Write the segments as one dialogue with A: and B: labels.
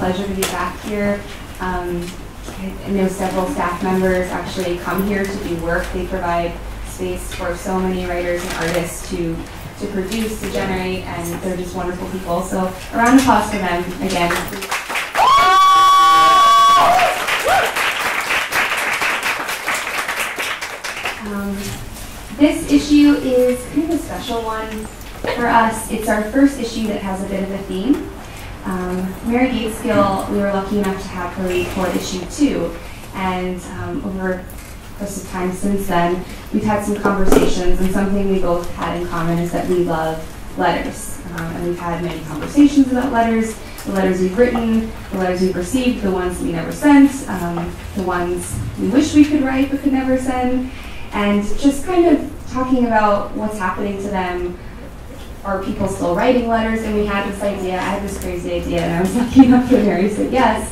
A: pleasure to be back here. I know several staff members actually come here to do work. They provide space for so many writers and artists to produce, to generate, and they're just wonderful people. So a round of applause for them again. This issue is kind of a special one for us. It's our first issue that has a bit of a theme. Mary Gaitskill, we were lucky enough to have her read for issue 2, and over the course of time since then, we've had some conversations, and something we both had in common is that we love letters. And we've had many conversations about letters, the letters we've written, the letters we've received, the ones we never sent, the ones we wish we could write but could never send, and just kind of talking about what's happening to them. Are people still writing letters? And we had this idea, I had this crazy idea, and I was lucky enough that Mary said yes,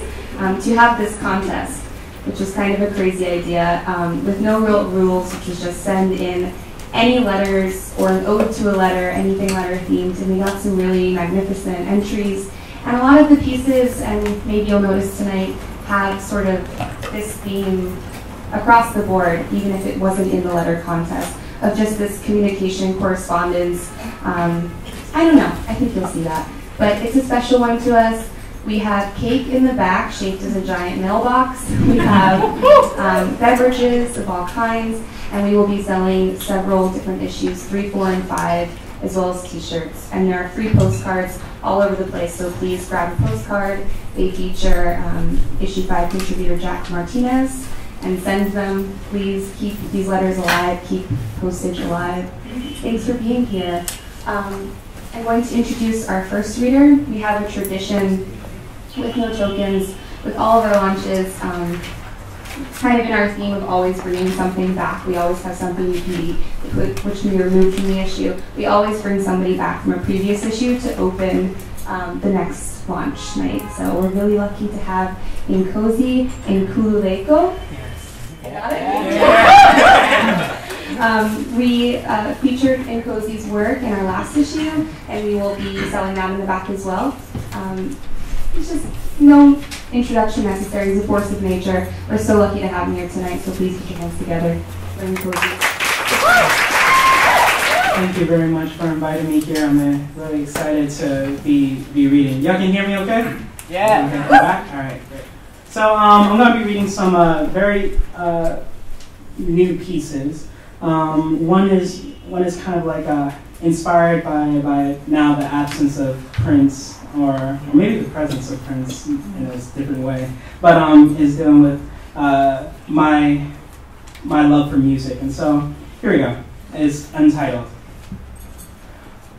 A: to have this contest, which was kind of a crazy idea, with no real rules, which was just send in any letters or an ode to a letter, anything letter themed, and we got some really magnificent entries. And a lot of the pieces, and maybe you'll notice tonight, have sort of this theme across the board, even if it wasn't in the letter contest, of just this communication, correspondence. I don't know, I think you'll see that. But it's a special one to us. We have cake in the back, shaped as a giant mailbox. We have beverages of all kinds, and we will be selling several different issues, 3, 4, and 5, as well as t-shirts. And there are free postcards all over the place, so please grab a postcard. They feature issue 5 contributor Jack Martinez, and send them. Please keep these letters alive, keep postage alive. Thanks for being here. I'm going to introduce our first reader. We have a tradition with No Tokens, with all of our launches, kind of in our theme of always bringing something back. We always have something which can be removed from the issue. We always bring somebody back from a previous issue to open the next launch night. So we're really lucky to have Nkosi and Nkululeko. Got it? We featured Nkosi's work in our last issue, and we will be selling that in the back as well. There's just no introduction necessary. He's a force of nature. We're so lucky to have him here tonight, so please put your hands together for Nkosi.
B: Thank you very much for inviting me here. I'm really excited to be reading. Y'all can hear me okay?
C: Yeah.
B: Okay, back? All right, great. So I'm going to be reading some very new pieces. One is kind of like inspired by now the absence of Prince, or maybe the presence of Prince in a different way, but is dealing with my love for music. And so here we go. It's untitled.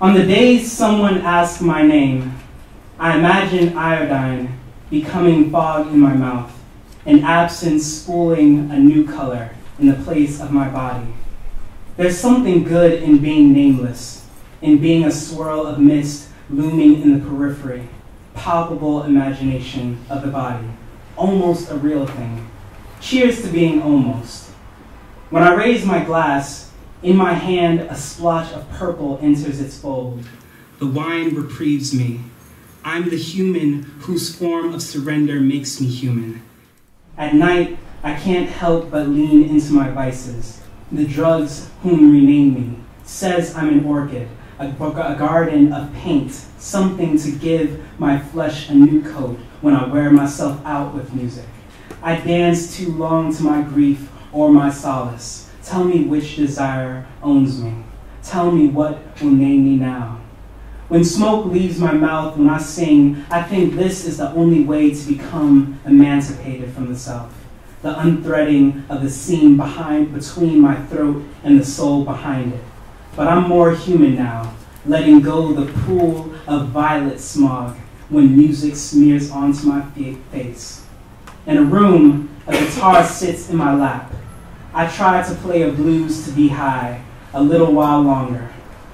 B: On the days someone asked my name, I imagined iodine becoming fog in my mouth, and absence spooling a new color in the place of my body. There's something good in being nameless, in being a swirl of mist looming in the periphery, palpable imagination of the body, almost a real thing. Cheers to being almost. When I raise my glass, in my hand a splotch of purple enters its fold. The wine reprieves me. I'm the human whose form of surrender makes me human. At night, I can't help but lean into my vices. The drugs whom rename me says I'm an orchid, a garden of paint, something to give my flesh a new coat when I wear myself out with music. I dance too long to my grief or my solace. Tell me which desire owns me. Tell me what will name me now. When smoke leaves my mouth when I sing, I think this is the only way to become emancipated from the self. The unthreading of the seam between my throat and the soul behind it. But I'm more human now, letting go the pool of violet smog when music smears onto my face. In a room, a guitar sits in my lap. I try to play a blues to be high a little while longer.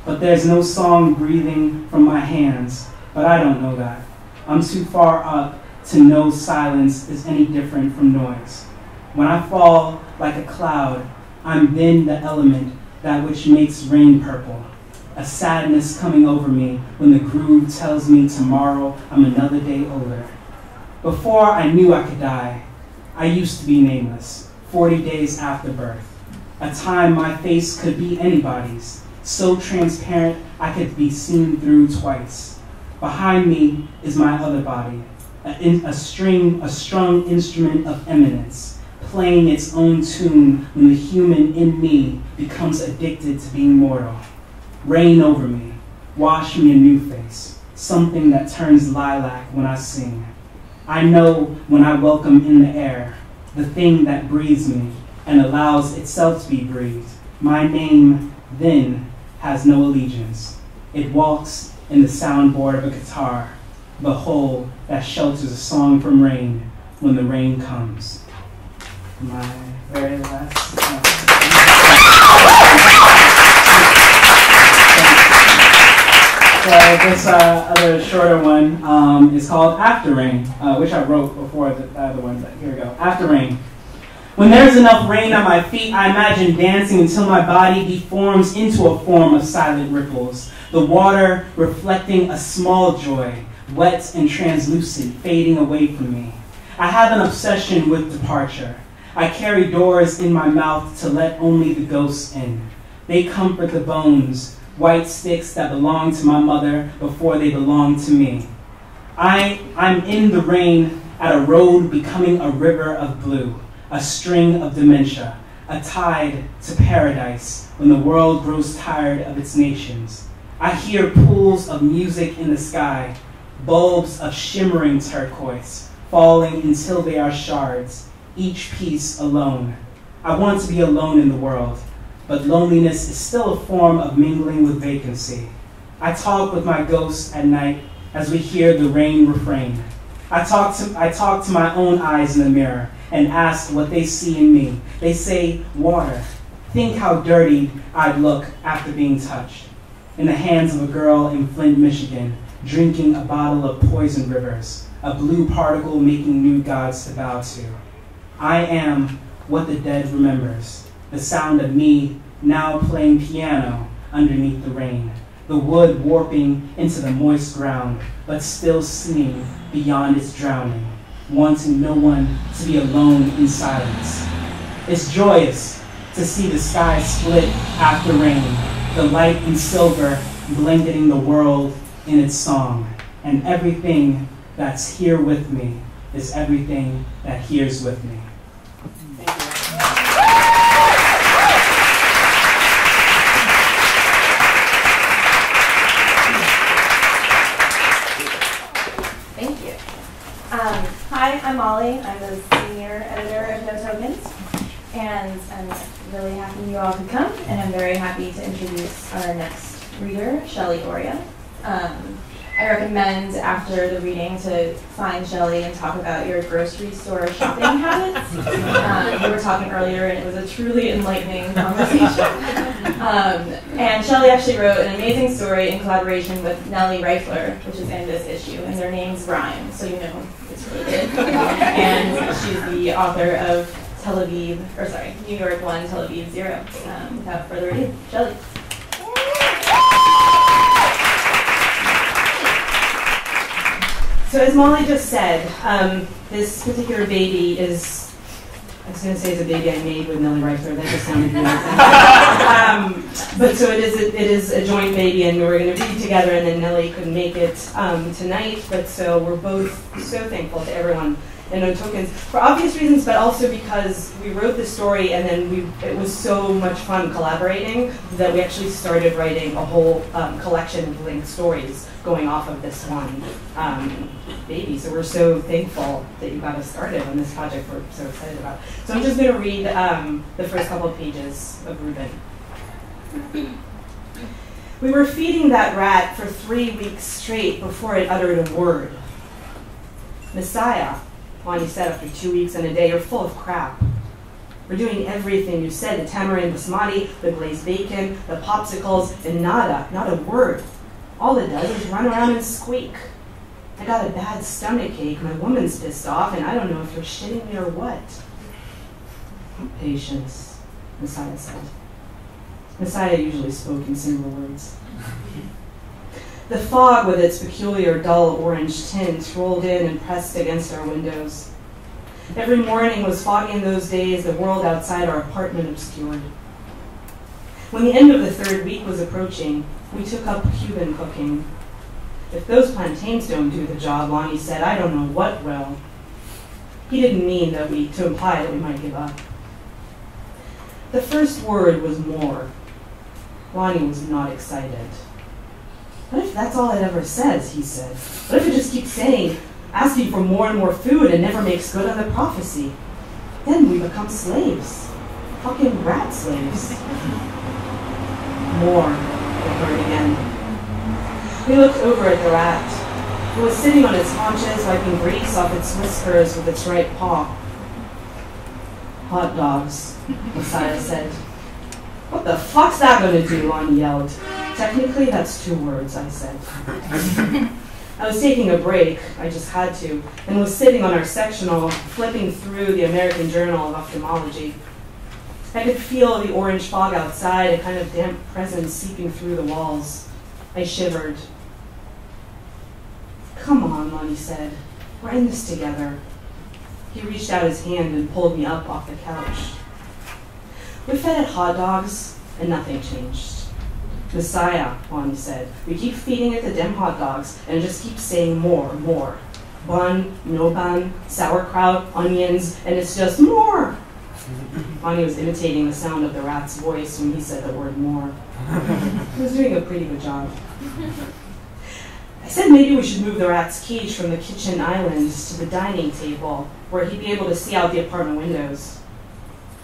B: But there's no song breathing from my hands, but I don't know that. I'm too far up to know silence is any different from noise. When I fall like a cloud, I'm then the element that which makes rain purple. A sadness coming over me when the groove tells me tomorrow I'm another day older. Before I knew I could die, I used to be nameless, 40 days after birth. A time my face could be anybody's, so transparent I could be seen through twice. Behind me is my other body, a strung instrument of eminence, playing its own tune when the human in me becomes addicted to being mortal. Reign over me, wash me a new face, something that turns lilac when I sing. I know when I welcome in the air, the thing that breathes me and allows itself to be breathed. My name then has no allegiance. It walks in the soundboard of a guitar, the hole that shelters a song from rain when the rain comes. My very last. So this other shorter one is called After Rain, which I wrote before the other one, but here we go. After Rain. When there's enough rain at my feet, I imagine dancing until my body deforms into a form of silent ripples, the water reflecting a small joy, wet and translucent, fading away from me. I have an obsession with departure. I carry doors in my mouth to let only the ghosts in. They comfort the bones, white sticks that belonged to my mother before they belonged to me. I'm in the rain at a road becoming a river of blue, a string of dementia, a tide to paradise when the world grows tired of its nations. I hear pools of music in the sky, bulbs of shimmering turquoise, falling until they are shards, each piece alone. I want to be alone in the world, but loneliness is still a form of mingling with vacancy. I talk with my ghosts at night as we hear the rain refrain. I talk to my own eyes in the mirror and ask what they see in me. They say, water. Think how dirty I'd look after being touched. In the hands of a girl in Flint, Michigan, drinking a bottle of poison rivers, a blue particle making new gods to bow to. I am what the dead remembers, the sound of me now playing piano underneath the rain, the wood warping into the moist ground, but still singing beyond its drowning, wanting no one to be alone in silence. It's joyous to see the sky split after rain, the light and silver blanketing the world in its song, and everything that's here with me is everything that hears with me.
C: Thank you. Hi, I'm Molly. I'm the senior editor of No Tokens, and I'm really happy you all could come, and I'm very happy to introduce our next reader, Shelly Oria. I recommend after the reading to find Shelly and talk about your grocery store shopping habits. We were talking earlier, and it was a truly enlightening conversation. And Shelly actually wrote an amazing story in collaboration with Nelly Reifler, which is in this issue, and their names rhyme, so you know it's really good. And she's the author of New York 1, Tel Aviv 0. Without further ado, Shelly.
D: So as Molly just said, this particular baby is, I was going to say it's a baby I made with Nelly Reifler. That just sounded weird. But so it is a joint baby, and we're going to read together, and then Nelly couldn't make it tonight. But so we're both so thankful to everyone in No Tokens for obvious reasons, but also because we wrote this story, and then it was so much fun collaborating that we actually started writing a whole collection of linked stories going off of this one baby. So we're so thankful that you got us started on this project we're so excited about. So I'm just going to read the first couple of pages of Reuben. We were feeding that rat for 3 weeks straight before it uttered a word. Messiah, Wani said after 2 weeks and a day, you're full of crap. We're doing everything you said, the tamarind basmati, the glazed bacon, the popsicles, and nada, not a word. All it does is run around and squeak. I got a bad stomach ache, my woman's pissed off, and I don't know if you're shitting me or what. Patience, Messiah said. Messiah usually spoke in single words. The fog, with its peculiar dull orange tint, rolled in and pressed against our windows. Every morning was foggy in those days, the world outside our apartment obscured. When the end of the 3rd week was approaching, we took up Cuban cooking. If those plantains don't do the job, Lonnie said, I don't know what will. He didn't mean to imply that we might give up. The first word was more. Lonnie was not excited. What if that's all it ever says, he said. What if it just keeps asking for more and more food and never makes good on the prophecy? Then we become slaves. Fucking rat slaves. More, we heard again. We looked over at the rat. It was sitting on its haunches, wiping grease off its whiskers with its right paw. Hot dogs, Messiah said. What the fuck's that gonna do? Lonnie yelled. Technically, that's 2 words, I said. I was taking a break, I just had to, and was sitting on our sectional, flipping through the American Journal of Ophthalmology. I could feel the orange fog outside, a kind of damp presence seeping through the walls. I shivered. Come on, Lonnie said. We're in this together. He reached out his hand and pulled me up off the couch. We fed it hot dogs, and nothing changed. Messiah, Lonnie said. We keep feeding it the damn hot dogs, and it just keeps saying more, more. Bun, no bun, sauerkraut, onions, and it's just more. Lonnie was imitating the sound of the rat's voice when he said the word more. He was doing a pretty good job. I said maybe we should move the rat's cage from the kitchen islands to the dining table, where he'd be able to see out the apartment windows.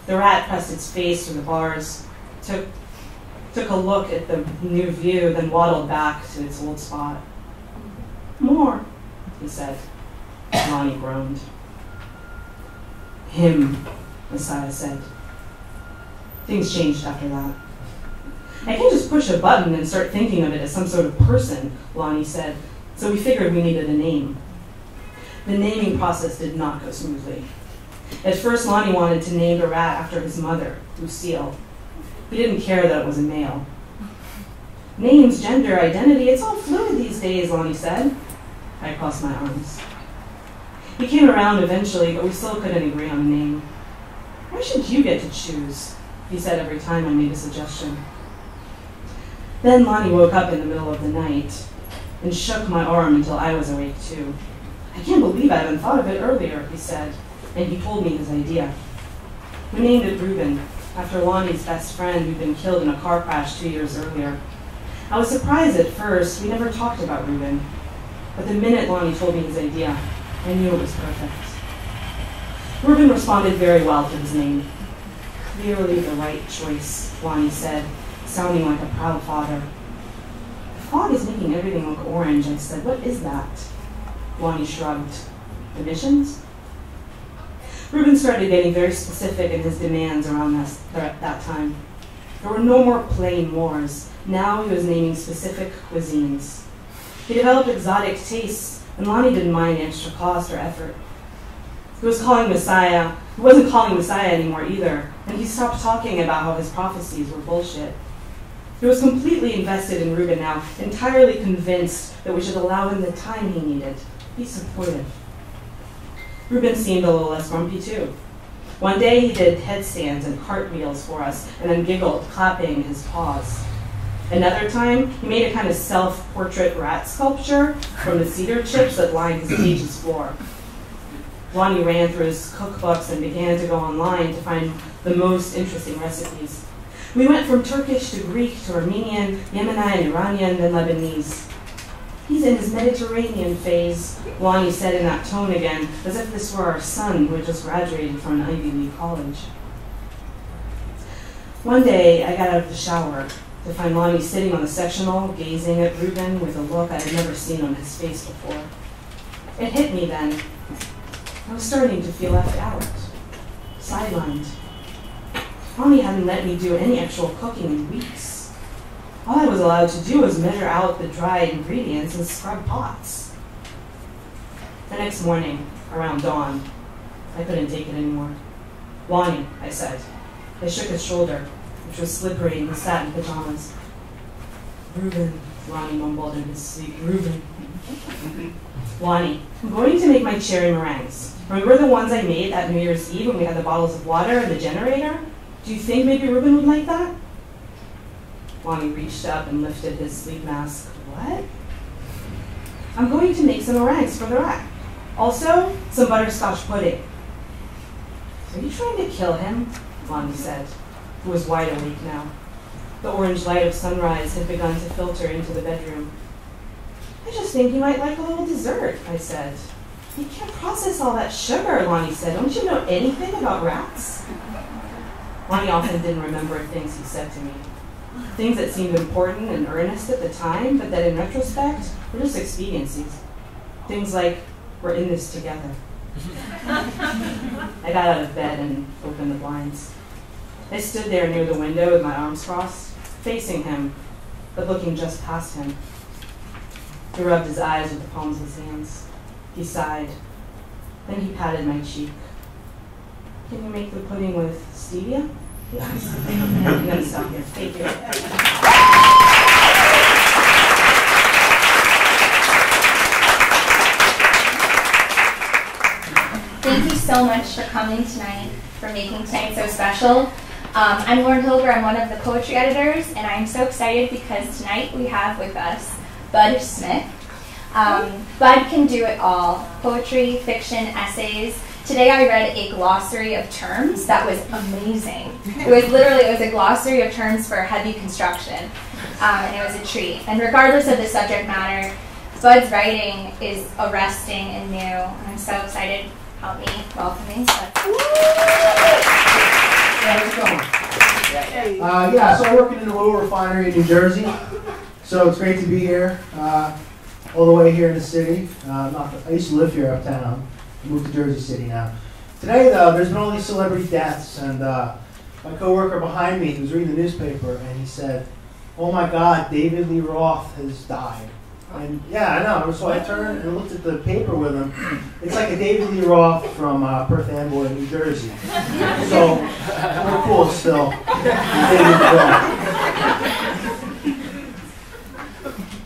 D: The rat pressed its face through the bars, took a look at the new view, then waddled back to its old spot. More, he said. Lonnie groaned. Him, Messiah said. Things changed after that. I can't just push a button and start thinking of it as some sort of person, Lonnie said, so we figured we needed a name. The naming process did not go smoothly. At first, Lonnie wanted to name the rat after his mother, Lucille. He didn't care that it was a male. Names, gender, identity, it's all fluid these days, Lonnie said. I crossed my arms. He came around eventually, but we still couldn't agree on a name. Why should you get to choose? He said every time I made a suggestion. Then Lonnie woke up in the middle of the night and shook my arm until I was awake too. I can't believe I haven't thought of it earlier, he said, and he told me his idea. We named it Reuben, after Lonnie's best friend who'd been killed in a car crash 2 years earlier. I was surprised at first. We never talked about Reuben. But the minute Lonnie told me his idea, I knew it was perfect. Reuben responded very well to his name. Clearly the right choice, Lonnie said, sounding like a proud father. The fog is making everything look orange, I said. What is that? Lonnie shrugged. Emissions? Reuben started getting very specific in his demands around that time. There were no more plain mores. Now he was naming specific cuisines. He developed exotic tastes, and Lonnie didn't mind the extra cost or effort. He wasn't calling Messiah anymore either, and he stopped talking about how his prophecies were bullshit. He was completely invested in Reuben now, entirely convinced that we should allow him the time he needed. Be supportive. Reuben seemed a little less grumpy too. One day he did headstands and cartwheels for us, and then giggled, clapping his paws. Another time, he made a kind of self-portrait rat sculpture from the cedar chips that lined his cage's floor. Lonnie ran through his cookbooks and began to go online to find the most interesting recipes. We went from Turkish to Greek to Armenian, Yemeni, Iranian, then Lebanese. He's in his Mediterranean phase, Lonnie said in that tone again, as if this were our son who had just graduated from an Ivy League college. One day, I got out of the shower to find Lonnie sitting on the sectional, gazing at Reuben with a look I had never seen on his face before. It hit me then. I was starting to feel left out, sidelined. Lonnie hadn't let me do any actual cooking in weeks. All I was allowed to do was measure out the dried ingredients and scrub pots. The next morning, around dawn, I couldn't take it anymore. Lonnie, I said. I shook his shoulder, which was slippery in his satin pajamas. Reuben, Lonnie mumbled in his sleep. Reuben. Lonnie, I'm going to make my cherry meringues. Remember the ones I made at New Year's Eve when we had the bottles of water and the generator? Do you think maybe Reuben would like that? Lonnie reached up and lifted his sleep mask. What? I'm going to make some meringues for the rack. Also, some butterscotch pudding. Are you trying to kill him? Lonnie said, who was wide awake now. The orange light of sunrise had begun to filter into the bedroom. I just think you might like a little dessert, I said. You can't process all that sugar, Lonnie said. Don't you know anything about rats? Lonnie often didn't remember things he said to me. Things that seemed important and earnest at the time, but that in retrospect were just expediencies. Things like, we're in this together. I got out of bed and opened the blinds. I stood there near the window with my arms crossed, facing him, but looking just past him. He rubbed his eyes with the palms of his hands. He sighed. Then he patted my cheek. Can you make the pudding with stevia? He asked. I'm going to stop here. Thank you.
A: Thank you so much for coming tonight, for making tonight so special. I'm Lauren Hilger, I'm one of the poetry editors, and I'm so excited because tonight we have with us Bud Smith. Bud can do it all, poetry, fiction, essays. Today I read a glossary of terms that was amazing. It was a glossary of terms for heavy construction, and it was a treat. And regardless of the subject matter, Bud's writing is arresting and new, and I'm so excited. Help me welcoming Bud.
E: So I work in an oil refinery in New Jersey, so it's great to be here, all the way here in the city. I used to live here uptown. I moved to Jersey City now. Today, though, there's been all these celebrity deaths, and my coworker behind me was reading the newspaper, and he said, "Oh my God, David Lee Roth has died." And yeah, I know. So I turned and looked at the paper with him. It's like a David Lee Roth from Perth Amboy, New Jersey. So we're cool still. David Lee Roth.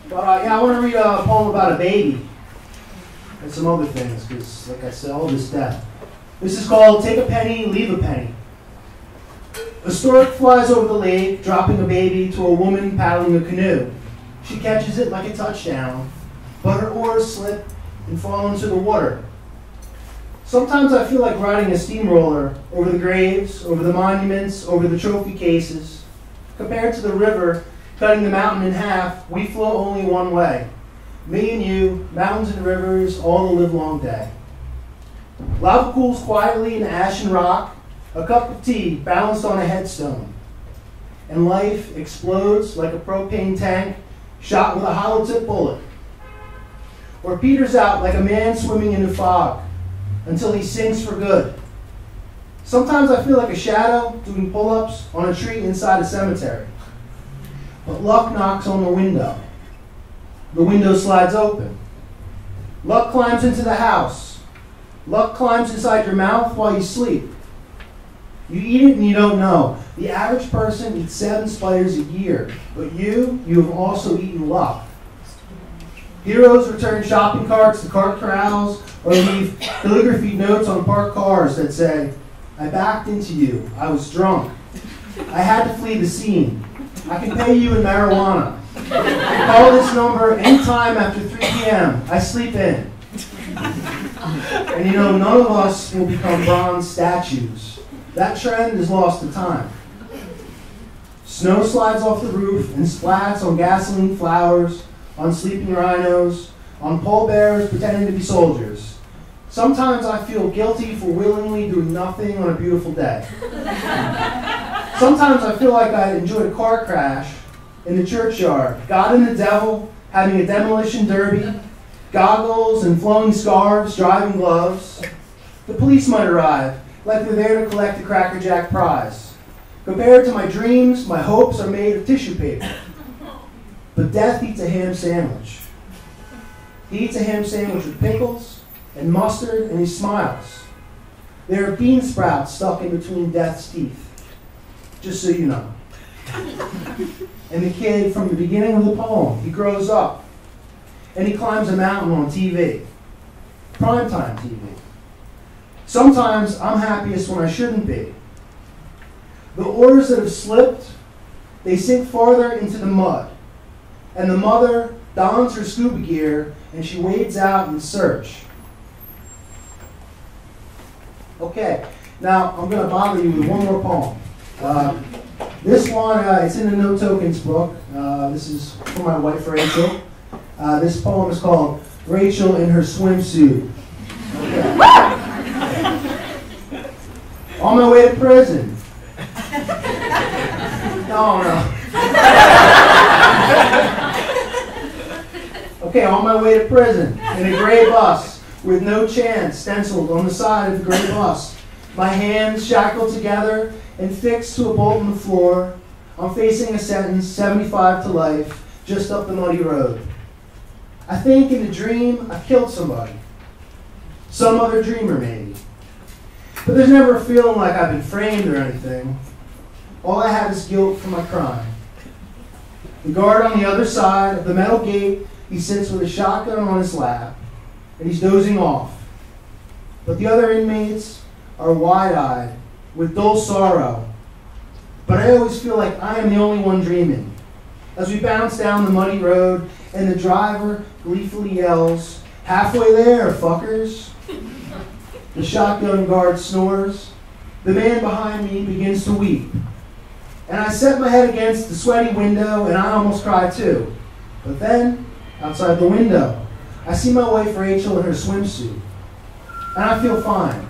E: But I want to read a poem about a baby and some other things, because, like I said, all this death. This is called "Take a Penny, Leave a Penny." A stork flies over the lake, dropping a baby to a woman paddling a canoe. She catches it like a touchdown, but her oars slip and fall into the water. Sometimes I feel like riding a steamroller over the graves, over the monuments, over the trophy cases. Compared to the river cutting the mountain in half, we flow only one way. Me and you, mountains and rivers, all the livelong day. Lava cools quietly in ash and rock, a cup of tea balanced on a headstone. And life explodes like a propane tank shot with a hollow tip bullet. Or peters out like a man swimming in a fog until he sinks for good. Sometimes I feel like a shadow doing pull-ups on a tree inside a cemetery. But luck knocks on the window. The window slides open. Luck climbs into the house. Luck climbs inside your mouth while you sleep. You eat it and you don't know. The average person eats 7 spiders a year, but you have also eaten luck. Heroes return shopping carts to cart corrals or leave calligraphy notes on parked cars that say, "I backed into you. I was drunk. I had to flee the scene. I can pay you in marijuana. Call this number anytime after 3 p.m. I sleep in." And you know, none of us will become bronze statues. That trend is lost to time. Snow slides off the roof and splats on gasoline flowers, on sleeping rhinos, on pallbearers pretending to be soldiers. Sometimes I feel guilty for willingly doing nothing on a beautiful day. Sometimes I feel like I enjoyed a car crash in the churchyard, God and the devil having a demolition derby, goggles and flowing scarves, driving gloves. The police might arrive, like they're there to collect the Cracker Jack prize. Compared to my dreams, my hopes are made of tissue paper. But death eats a ham sandwich. He eats a ham sandwich with pickles and mustard, and he smiles. There are bean sprouts stuck in between death's teeth. Just so you know. And the kid, from the beginning of the poem, he grows up. And he climbs a mountain on TV. Primetime TV. Sometimes I'm happiest when I shouldn't be. The oars that have slipped, they sink farther into the mud. And the mother dons her scuba gear and she wades out in search. Okay, now I'm going to bother you with one more poem. This one, it's in the No Tokens book. This is for my wife, Rachel. This poem is called Rachel in Her Swimsuit. Okay. On my way to prison. No. Okay, on my way to prison in a gray bus with no chance stenciled on the side of the gray bus. My hands shackled together and fixed to a bolt in the floor. I'm facing a sentence, 75 to life, just up the muddy road. I think in a dream I killed somebody. Some other dreamer maybe. But there's never a feeling like I've been framed or anything. All I have is guilt for my crime. The guard on the other side of the metal gate, he sits with a shotgun on his lap, and he's dozing off. But the other inmates are wide-eyed, with dull sorrow. But I always feel like I am the only one dreaming. As we bounce down the muddy road, and the driver gleefully yells, "Halfway there, fuckers." The shotgun guard snores. The man behind me begins to weep. And I set my head against the sweaty window, and I almost cry too. But then, outside the window, I see my wife Rachel in her swimsuit. And I feel fine.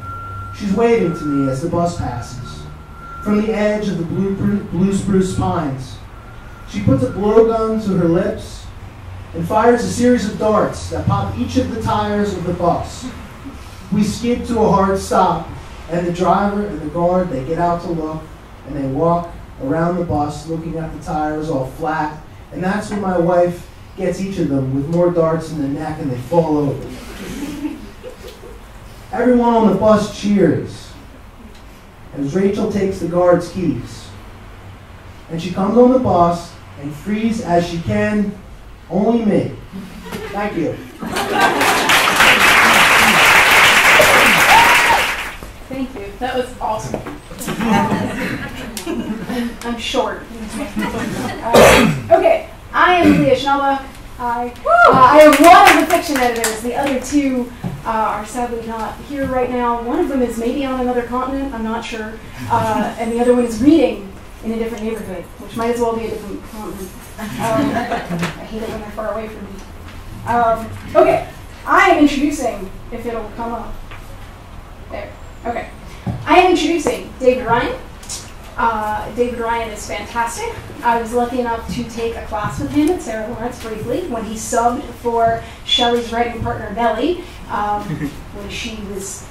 E: She's waving to me as the bus passes. From the edge of the blue spruce pines, she puts a blowgun to her lips and fires a series of darts that pop each of the tires of the bus. We skid to a hard stop, and the driver and the guard, they get out to look, and they walk around the bus looking at the tires all flat, and that's when my wife gets each of them with more darts in the neck and they fall over. Everyone on the bus cheers as Rachel takes the guard's keys. And she comes on the bus and frees as she can only me. Thank you.
F: Thank you. That was awesome. I'm short. Okay, I am Leah Schnellbach. I am one of the fiction editors. The other two are sadly not here right now. One of them is maybe on another continent, I'm not sure. And the other one is reading in a different neighborhood, which might as well be a different continent. I hate it when they're far away from me. Okay, I am introducing, if it'll come up. There. Okay. I am introducing David Ryan. David Ryan is fantastic. I was lucky enough to take a class with him at Sarah Lawrence briefly when he subbed for Shelly's writing partner Nelly when she was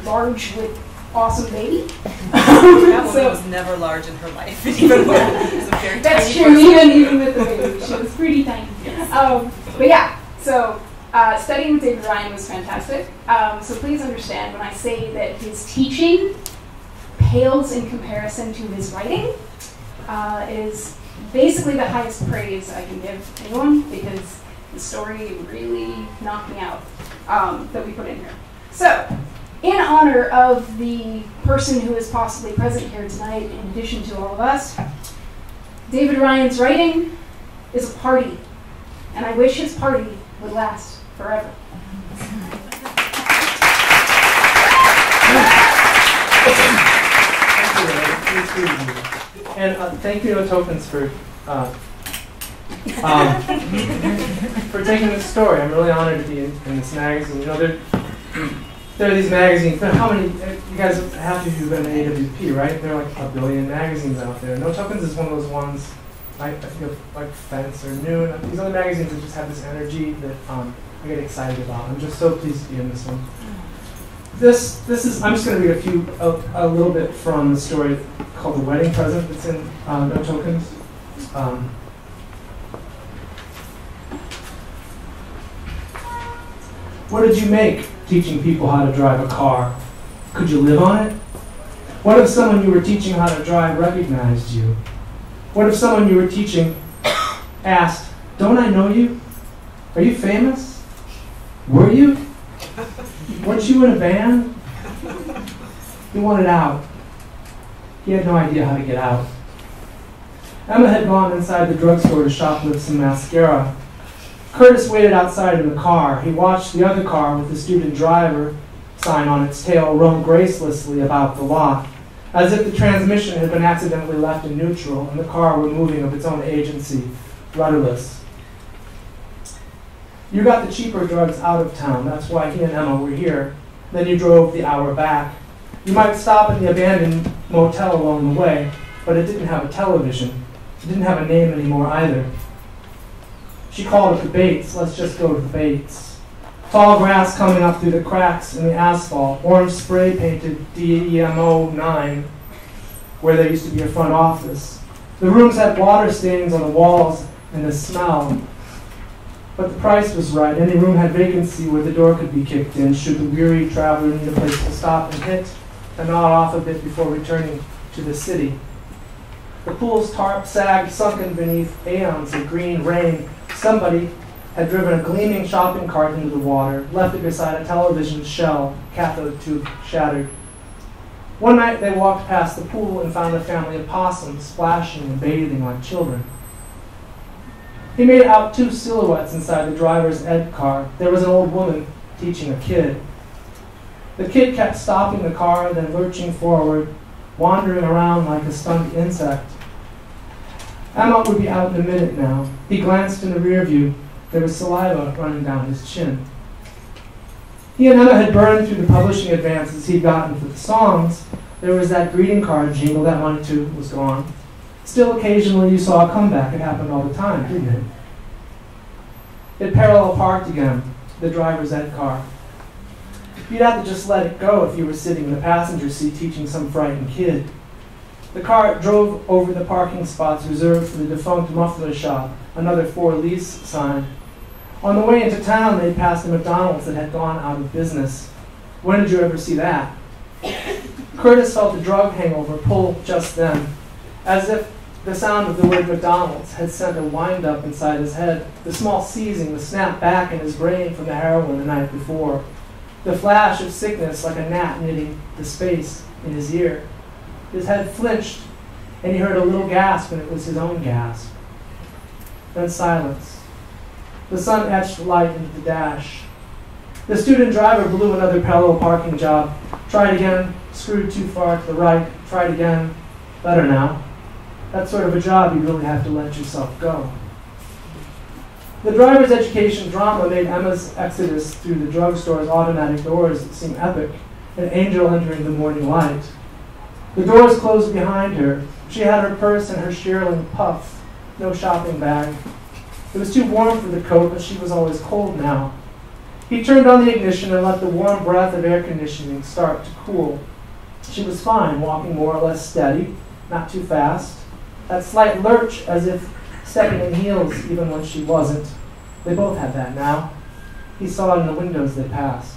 F: large with awesome baby.
G: That woman was never large in her life, even when she was a very
F: That's
G: tiny
F: true,
G: person.
F: even with the baby. She was pretty tiny.
G: Yes.
F: But yeah, so studying with David Ryan was fantastic. So please understand when I say that his teaching pales in comparison to his writing. Is basically the highest praise I can give anyone because the story really knocked me out that we put in here. So, in honor of the person who is possibly present here tonight, in addition to all of us, David Ryan's writing is a party, and I wish his party would last forever.
H: And thank you, No Tokens, for taking this story. I'm really honored to be in this magazine. You know, there are these magazines. How many? You guys, half of you have been in AWP, right? There are like a billion magazines out there. No Tokens is one of those ones. I think of like Fence or Noon. These other magazines that just have this energy that I get excited about. I'm just so pleased to be in this one. This is. I'm just going to read a little bit from the story called "The Wedding Present" that's in No Tokens. What did you make teaching people how to drive a car? Could you live on it? What if someone you were teaching how to drive recognized you? What if someone you were teaching asked, "Don't I know you? Are you famous? Were you? Weren't you in a band?" He wanted out. He had no idea how to get out. Emma had gone inside the drugstore to shoplift some mascara. Curtis waited outside in the car. He watched the other car with the student driver sign on its tail roam gracelessly about the lot, as if the transmission had been accidentally left in neutral and the car were moving of its own agency, rudderless. You got the cheaper drugs out of town. That's why he and Emma were here. Then you drove the hour back. You might stop at the abandoned motel along the way, but it didn't have a television. It didn't have a name anymore either. She called it the Bates. Let's just go to the Bates. Tall grass coming up through the cracks in the asphalt, orange spray painted DEMO 9, where there used to be a front office. The rooms had water stains on the walls and the smell. But the price was right. Any room had vacancy where the door could be kicked in should the weary traveler need a place to stop and hit and nod off a bit before returning to the city. The pool's tarp sagged, sunken beneath aeons of green rain. Somebody had driven a gleaming shopping cart into the water, left it beside a television shell, cathode tube shattered. One night they walked past the pool and found a family of possums splashing and bathing like children. He made out two silhouettes inside the driver's ed car. There was an old woman teaching a kid. The kid kept stopping the car, then lurching forward, wandering around like a stunned insect. Emma would be out in a minute now. He glanced in the rear view. There was saliva running down his chin. He and Emma had burned through the publishing advances he'd gotten for the songs. There was that greeting card jingle. That money, too, was gone. Still, occasionally you saw a comeback. It happened all the time, didn't it? It parallel parked again, the driver's ed car. You'd have to just let it go if you were sitting in the passenger seat teaching some frightened kid. The car drove over the parking spots reserved for the defunct muffler shop, another for lease sign. On the way into town, they passed a McDonald's that had gone out of business. When did you ever see that? Curtis felt a drug hangover pull just then, as if the sound of the word McDonald's had sent a wind-up inside his head, the small seizing, the snap back in his brain from the heroin the night before, the flash of sickness like a gnat knitting the space in his ear. His head flinched, and he heard a little gasp, and it was his own gasp. Then silence. The sun etched light into the dash. The student driver blew another parallel parking job, tried again, screwed too far to the right, tried again, better now. That sort of a job, you really have to let yourself go. The driver's education drama made Emma's exodus through the drugstore's automatic doors seem epic, an angel entering the morning light. The doors closed behind her. She had her purse and her shearling puff, no shopping bag. It was too warm for the coat, but she was always cold now. He turned on the ignition and let the warm breath of air conditioning start to cool. She was fine, walking more or less steady, not too fast. That slight lurch as if stepping in heels even when she wasn't. They both had that now. He saw it in the windows they passed.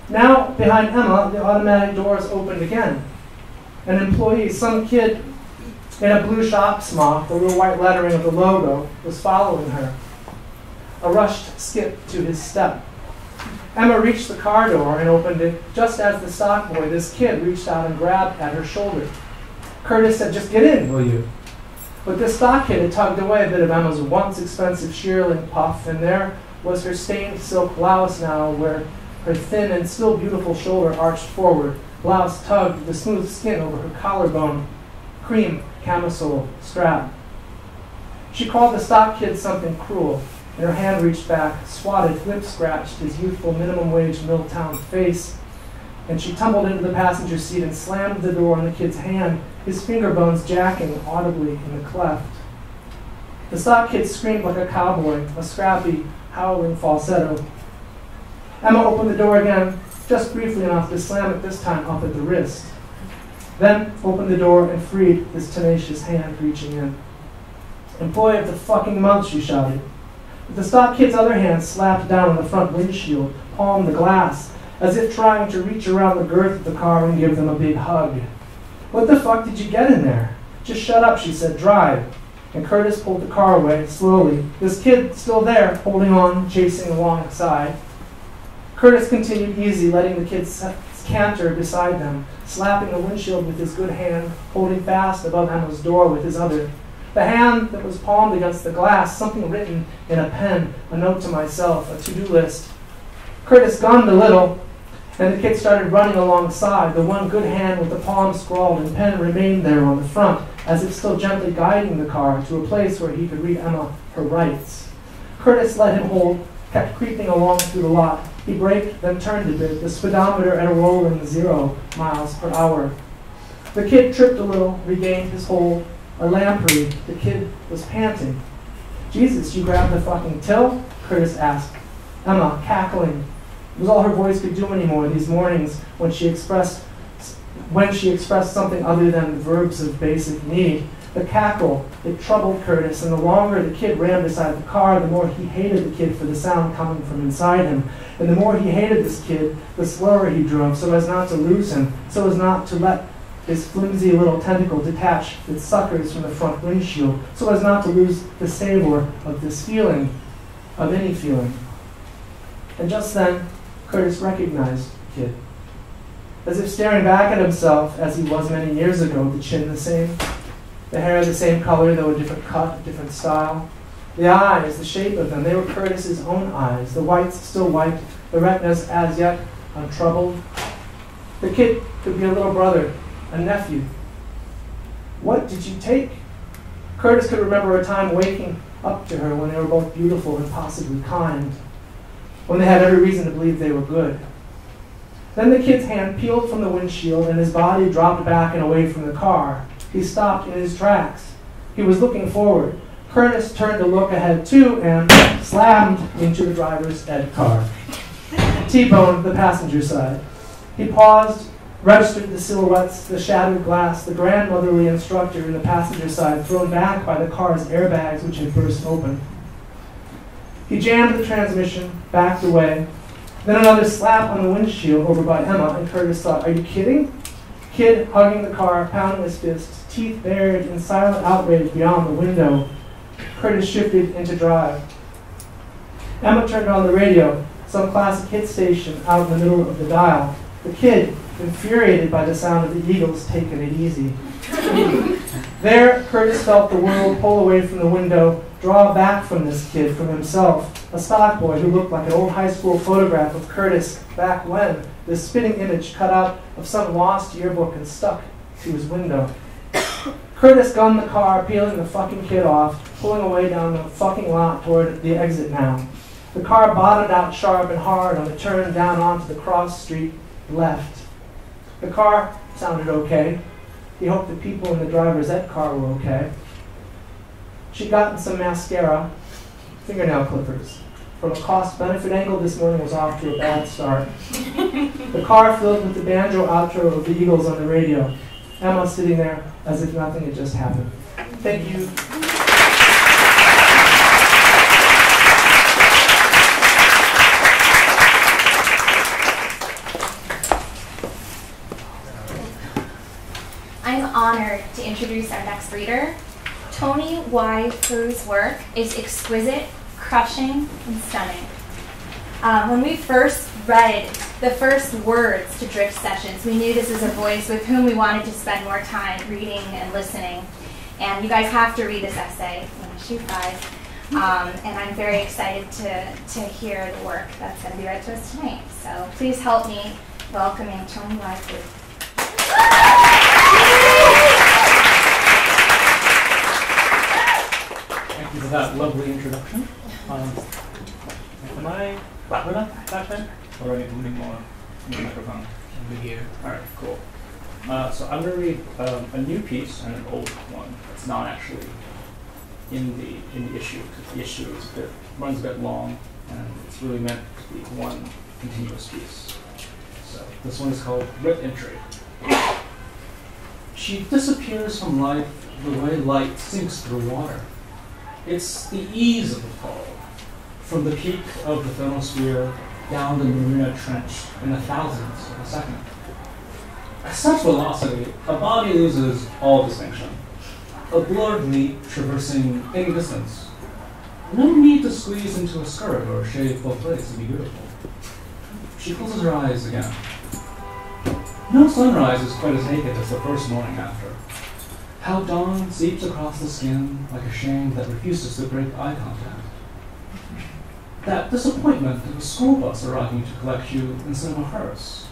H: Now, behind Emma, the automatic doors opened again. An employee, some kid in a blue shop smock, the little white lettering of the logo, was following her. A rushed skip to his step. Emma reached the car door and opened it just as the stock boy, this kid, reached out and grabbed at her shoulder. Curtis said, "Just get in, will you?" But the stock kid had tugged away a bit of Emma's once expensive shearling puff, and there was her stained silk blouse now, where her thin and still beautiful shoulder arched forward. Blouse tugged the smooth skin over her collarbone, cream camisole strap. She called the stock kid something cruel, and her hand reached back, swatted, lip-scratched his youthful minimum-wage Milltown face, and she tumbled into the passenger seat and slammed the door on the kid's hand, his finger bones jacking audibly in the cleft. The stock kid screamed like a cowboy, a scrappy, howling falsetto. Emma opened the door again, just briefly enough to slam it this time up at the wrist. Then opened the door and freed his tenacious hand reaching in. "Employee of the fucking month," she shouted. But the stock kid's other hand slapped down on the front windshield, palmed the glass, as if trying to reach around the girth of the car and give them a big hug. "What the fuck did you get in there? "Just shut up," she said, "drive." And Curtis pulled the car away, slowly. This kid still there, holding on, chasing alongside. Curtis continued easy, letting the kid canter beside them, slapping the windshield with his good hand, holding fast above Emma's door with his other. The hand that was palmed against the glass, something written in a pen, a note to myself, a to-do list. Curtis gunned a little, and the kid started running alongside. The one good hand with the palm scrawled and pen remained there on the front, as if still gently guiding the car to a place where he could read Emma her rights. Curtis let him hold, kept creeping along through the lot. He braked, then turned a bit, the speedometer at a rolling 0 miles per hour. The kid tripped a little, regained his hold. A lamprey, the kid was panting. "Jesus, you grabbed the fucking till?" Curtis asked. Emma, cackling. It was all her voice could do anymore these mornings when she expressed something other than the verbs of basic need. The cackle, it troubled Curtis, and the longer the kid ran beside the car, the more he hated the kid for the sound coming from inside him. And the more he hated this kid, the slower he drove, so as not to lose him, so as not to let his flimsy little tentacle detach its suckers from the front windshield, so as not to lose the savor of this feeling, of any feeling. And just then, Curtis recognized the kid. As if staring back at himself as he was many years ago, the chin the same, the hair the same color, though a different cut, a different style. The eyes, the shape of them, they were Curtis's own eyes, the whites still white, the retinas as yet untroubled. The kid could be a little brother, a nephew. What did you take? Curtis could remember a time waking up to her when they were both beautiful and possibly kind, when they had every reason to believe they were good. Then the kid's hand peeled from the windshield and his body dropped back and away from the car. He stopped in his tracks. He was looking forward. Curtis turned to look ahead too and slammed into the driver's ed car. T-boned the passenger side. He paused, registered the silhouettes, the shattered glass, the grandmotherly instructor in the passenger side thrown back by the car's airbags which had burst open. He jammed the transmission, backed away. Then another slap on the windshield over by Emma, and Curtis thought, "Are you kidding?" Kid hugging the car, pounding his fists, teeth bared in silent outrage beyond the window. Curtis shifted into drive. Emma turned on the radio, some classic hit station out in the middle of the dial. The kid, infuriated by the sound of the Eagles taking it easy. There, Curtis felt the world pull away from the window, draw back from this kid, from himself, a stock boy who looked like an old high school photograph of Curtis back when, this spitting image cut out of some lost yearbook and stuck to his window. Curtis gunned the car, peeling the fucking kid off, pulling away down the fucking lot toward the exit now. The car bottomed out sharp and hard on the turn down onto the cross street left. The car sounded okay. He hoped the people in the driver's ed car were okay. She'd gotten some mascara, fingernail clippers. From a cost-benefit angle, this morning was off to a bad start. The car filled with the banjo outro of the Eagles on the radio. Emma sitting there as if nothing had just happened. Thank you.
A: I'm honored to introduce our next reader. Tony Y. Pru's work is exquisite, crushing, and stunning. When we first read the first words to Drift Sessions, we knew this was a voice with whom we wanted to spend more time reading and listening. And you guys have to read this essay when I shoot guys. And I'm very excited to hear the work that's going to be read to us tonight. So please help me welcoming Tony Y. Pru.
I: Thank you for that lovely introduction. Am I loud enough back then? Or do I need to move more the microphone?
H: Over here.
I: Alright, cool. So I'm going to read a new piece and an old one that's not actually in the issue, because the issue is runs a bit long, and it's really meant to be one continuous piece. So this one is called Rip Entry. She disappears from life the way light sinks through water. It's the ease of the fall, from the peak of the thermosphere down the Marina Trench in the thousandths of a second. At such velocity, a body loses all distinction. a blurred leap traversing any distance. No need to squeeze into a skirt or shave both legs to be beautiful. She closes her eyes again. No sunrise is quite as naked as the first morning after. How dawn seeps across the skin like a shame that refuses to break eye contact. That disappointment of a school bus arriving to collect you instead of a hearse.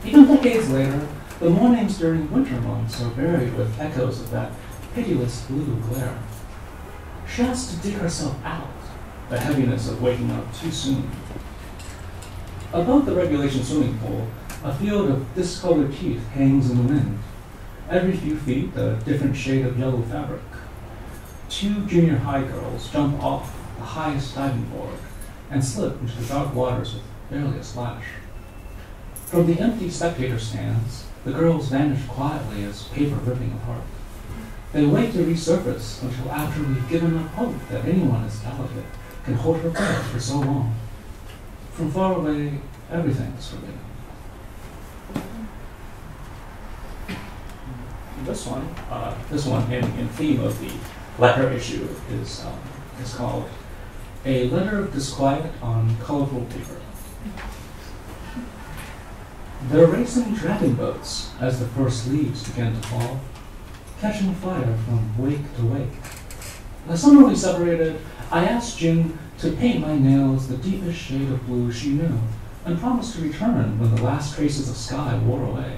I: Even decades later, the mornings during winter months are buried with echoes of that pitiless blue glare. She has to dig herself out, the heaviness of waking up too soon. Above the regulation swimming pool, a field of discolored teeth hangs in the wind. Every few feet, a different shade of yellow fabric. Two junior high girls jump off the highest diving board and slip into the dark waters with barely a splash. From the empty spectator stands, the girls vanish quietly as paper ripping apart. They wait to resurface until after we've given up hope that anyone as delicate can hold her breath for so long. From far away, everything is forbidden. This one in theme of the letter issue is called A Letter of Disquiet on Colorful Paper. They're racing dragon boats as the first leaves begin to fall, catching fire from wake to wake. The summer we separated, I asked June to paint my nails the deepest shade of blue she knew, and promised to return when the last traces of sky wore away.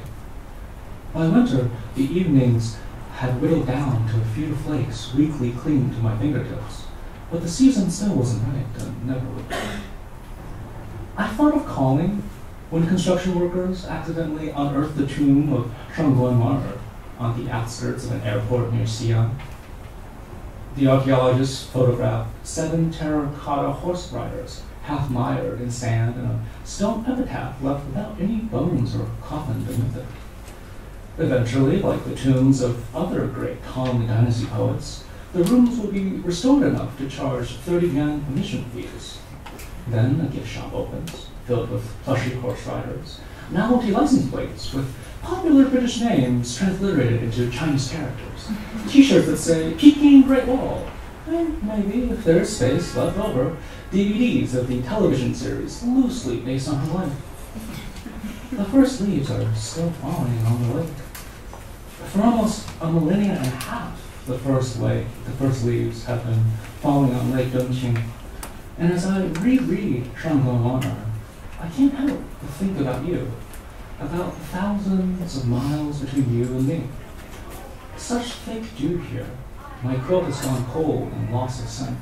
I: By winter, the evenings had whittled down to a few flakes weakly clinging to my fingertips, but the season still wasn't right and never would be. I thought of calling when construction workers accidentally unearthed the tomb of Shangguan on the outskirts of an airport near Xi'an. The archaeologists photographed 7 terracotta horse riders half mired in sand and a stone epitaph left without any bones or coffin beneath it. Eventually, like the tombs of other great Tang Dynasty poets, the rooms will be restored enough to charge 30 yuan admission fees. Then a gift shop opens, filled with plushy horse riders, novelty license plates with popular British names transliterated into Chinese characters, t-shirts that say Peking Great Wall, and maybe, if there's space left over, DVDs of the television series loosely based on her life. The first leaves are still falling on the lake. For almost a millennia and a half, the first leaves have been falling on Lake Dongqing. And as I reread Shangguan, I can't help but think about you, about the thousands of miles between you and me. Such thick dew here, my coat has gone cold and lost its scent.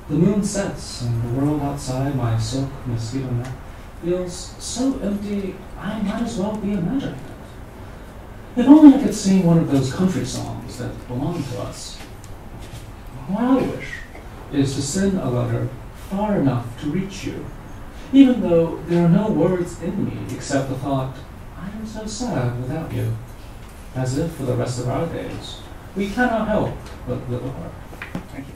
I: The moon sets and the world outside my silk mosquito net feels so empty I might as well be imagining it. If only I could sing one of those country songs that belong to us. What I wish is to send a letter far enough to reach you, even though there are no words in me except the thought, I am so sad without you, as if for the rest of our days we cannot help but live apart. Thank you.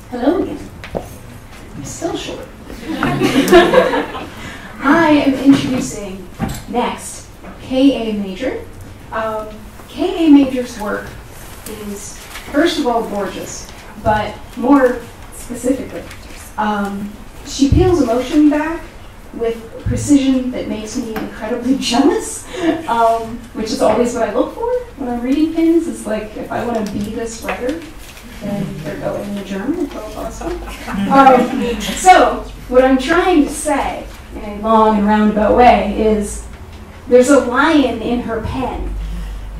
F: Hello again. I'm still short. I am introducing next K.A. Major. K.A. Major's work is, first of all, gorgeous, but more specifically, she peels emotion back with precision that makes me incredibly jealous, which is always what I look for when I'm reading things. It's like, if I want to be this writer, then they're going in the German. So, what I'm trying to say in a long and roundabout way is there's a lion in her pen,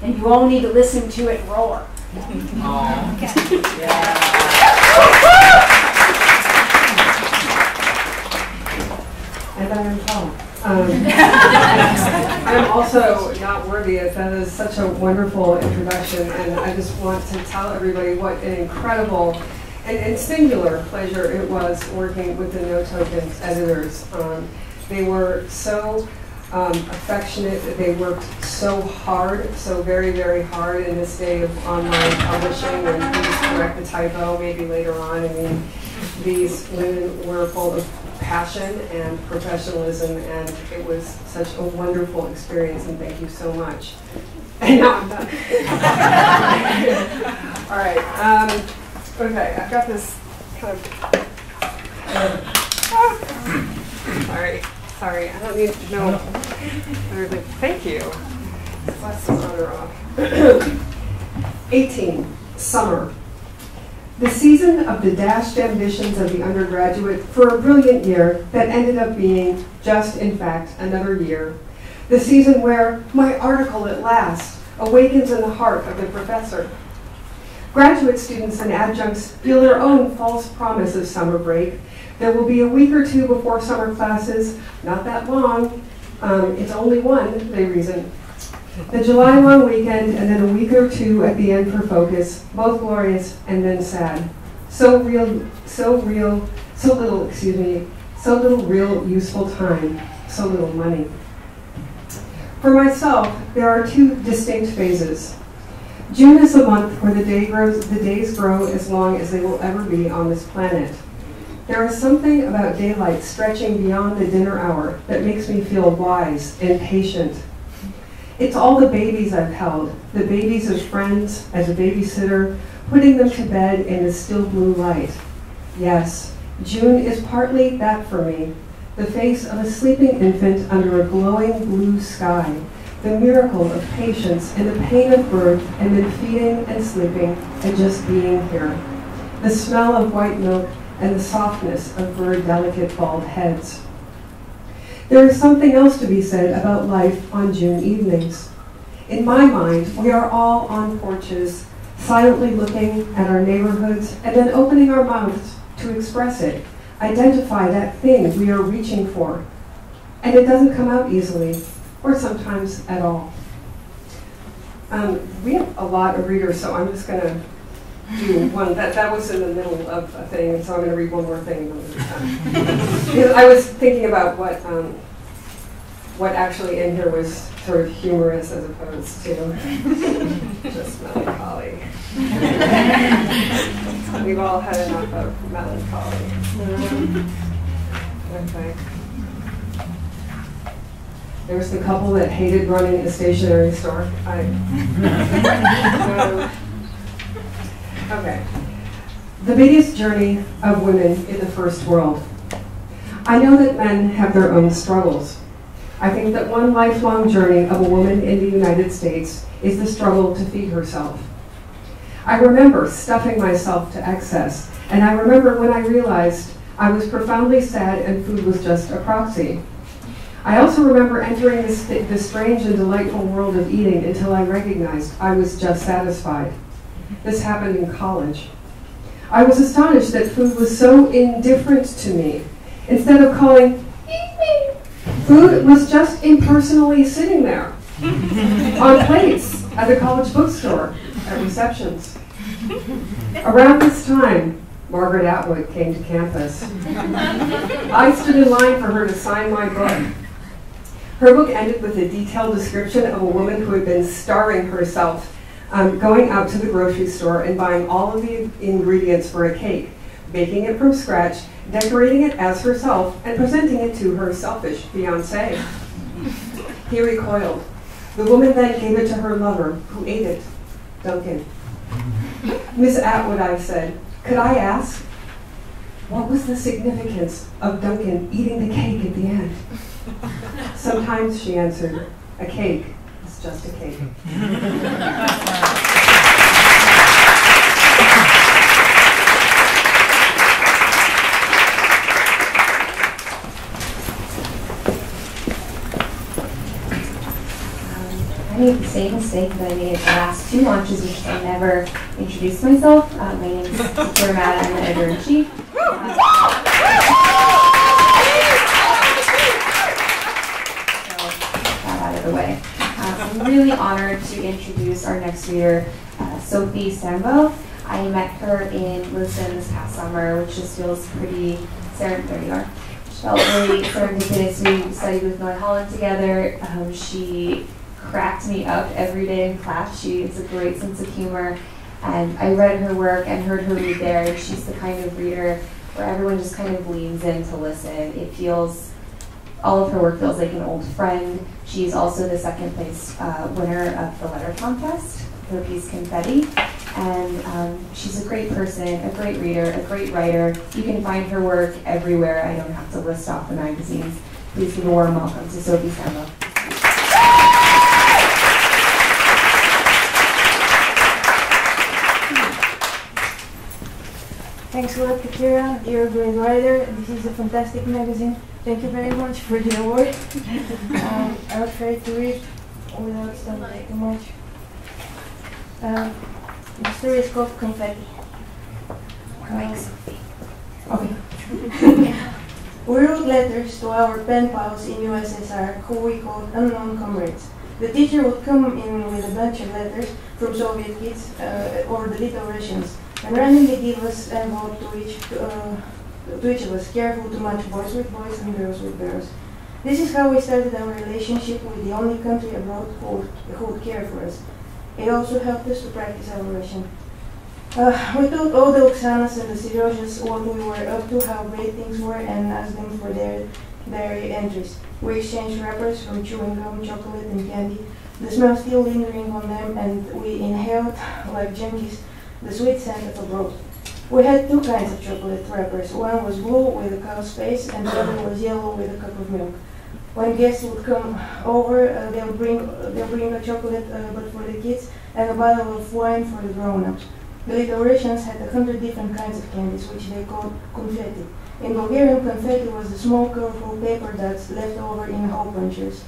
F: and you all need to listen to it roar.
J: And I'm Tom. I'm also not worthy, as that is such a wonderful introduction, and I just want to tell everybody what an incredible and singular pleasure it was working with the No Tokens editors. They were so affectionate, they worked so so hard, so very, very hard in this day of online publishing, and please correct the typo maybe later on. I mean, these women were full of passion and professionalism, and it was such a wonderful experience, and thank you so much. And now I'm done. All right. Okay, I've got this kind of... Sorry, I don't need to know. Thank you. Let's start her off. 18, summer. The season of the dashed ambitions of the undergraduate for a brilliant year that ended up being just, in fact, another year. The season where my article at last awakens in the heart of the professor. Graduate students and adjuncts feel their own false promise of summer break. There will be a week or two before summer classes, not that long. It's only one, they reason. The July long weekend and then a week or two at the end for focus, both glorious and then sad. So little real useful time, so little money. For myself, there are two distinct phases. June is a month where the days grow as long as they will ever be on this planet. There is something about daylight stretching beyond the dinner hour that makes me feel wise and patient. It's all the babies I've held, the babies of friends as a babysitter, putting them to bed in the still blue light. Yes, June is partly that for me, the face of a sleeping infant under a glowing blue sky, the miracle of patience in the pain of birth and then feeding and sleeping and just being here, the smell of white milk and the softness of bird delicate bald heads. There is something else to be said about life on June evenings. In my mind, we are all on porches, silently looking at our neighborhoods and then opening our mouths to express it, identify that thing we are reaching for. And it doesn't come out easily, or sometimes at all. We have a lot of readers, so I'm just going to do one. That was in the middle of a thing, and so I'm going to read one more thing. Because I was thinking about what actually in here was sort of humorous as opposed to just melancholy. We've all had enough of melancholy. Okay. There was the couple that hated running a stationery store. Okay. The biggest journey of women in the first world. I know that men have their own struggles. I think that one lifelong journey of a woman in the United States is the struggle to feed herself. I remember stuffing myself to excess, and I remember when I realized I was profoundly sad and food was just a proxy. I also remember entering this strange and delightful world of eating until I recognized I was just satisfied. This happened in college. I was astonished that food was so indifferent to me. Instead of calling, eat me, food was just impersonally sitting there, on plates, at the college bookstore, at receptions. Around this time, Margaret Atwood came to campus. I stood in line for her to sign my book. Her book ended with a detailed description of a woman who had been starving herself, going out to the grocery store and buying all of the ingredients for a cake, baking it from scratch, decorating it as herself, and presenting it to her selfish fiancé. He recoiled. The woman then gave it to her lover, who ate it, Duncan. Miss Atwood, I said, could I ask, what was the significance of Duncan eating the cake at the end? Sometimes, she answered, a cake is just a cake.
A: I made the same mistake that I made at the last two launches, which is I never introduced myself. My name is Sofi. I'm the editor-in-chief. Out of the way. I'm really honored to introduce our next reader, Sofi Stambo. I met her in Lisbon this past summer, which just feels pretty serendipitous. Felt really serendipitous. We studied with North Holland together. She cracked me up every day in class. She has a great sense of humor, and I read her work and heard her read there, and she's the kind of reader where everyone just kind of leans in to listen. All of her work feels like an old friend. She's also the second place winner of the letter contest, her piece Confetti. And she's a great person, a great reader, a great writer. You can find her work everywhere. I don't have to list off the magazines. Please give a warm welcome to Sofi Stambo.
K: Thanks a lot, Katrina. You're a great writer. This is a fantastic magazine. Thank you very much for the award. I will try to read without stumbling too much. The story is called Confetti. Okay. We wrote letters to our pen pals in USSR, who we called unknown comrades. The teacher would come in with a bunch of letters from Soviet kids or the Little Russians, and randomly give us an envelope to each of us, careful to match boys with boys and girls with girls. This is how we started our relationship with the only country abroad who would care for us. It also helped us to practice our Russian. We told all the Oksanas and the Serozhas what we were up to, how great things were, and asked them for their diary entries. We exchanged wrappers from chewing gum, chocolate, and candy, the smell still lingering on them, and we inhaled, like junkies, the sweet scent of abroad. We had two kinds of chocolate wrappers. One was blue with a cow's face, and the other was yellow with a cup of milk. When guests would come over, they'll bring a chocolate, but for the kids, and a bottle of wine for the grown-ups. The Little Russians had 100 different kinds of candies, which they called confetti. In Bulgarian, confetti was the small, colorful paper dots left over in hole punchers.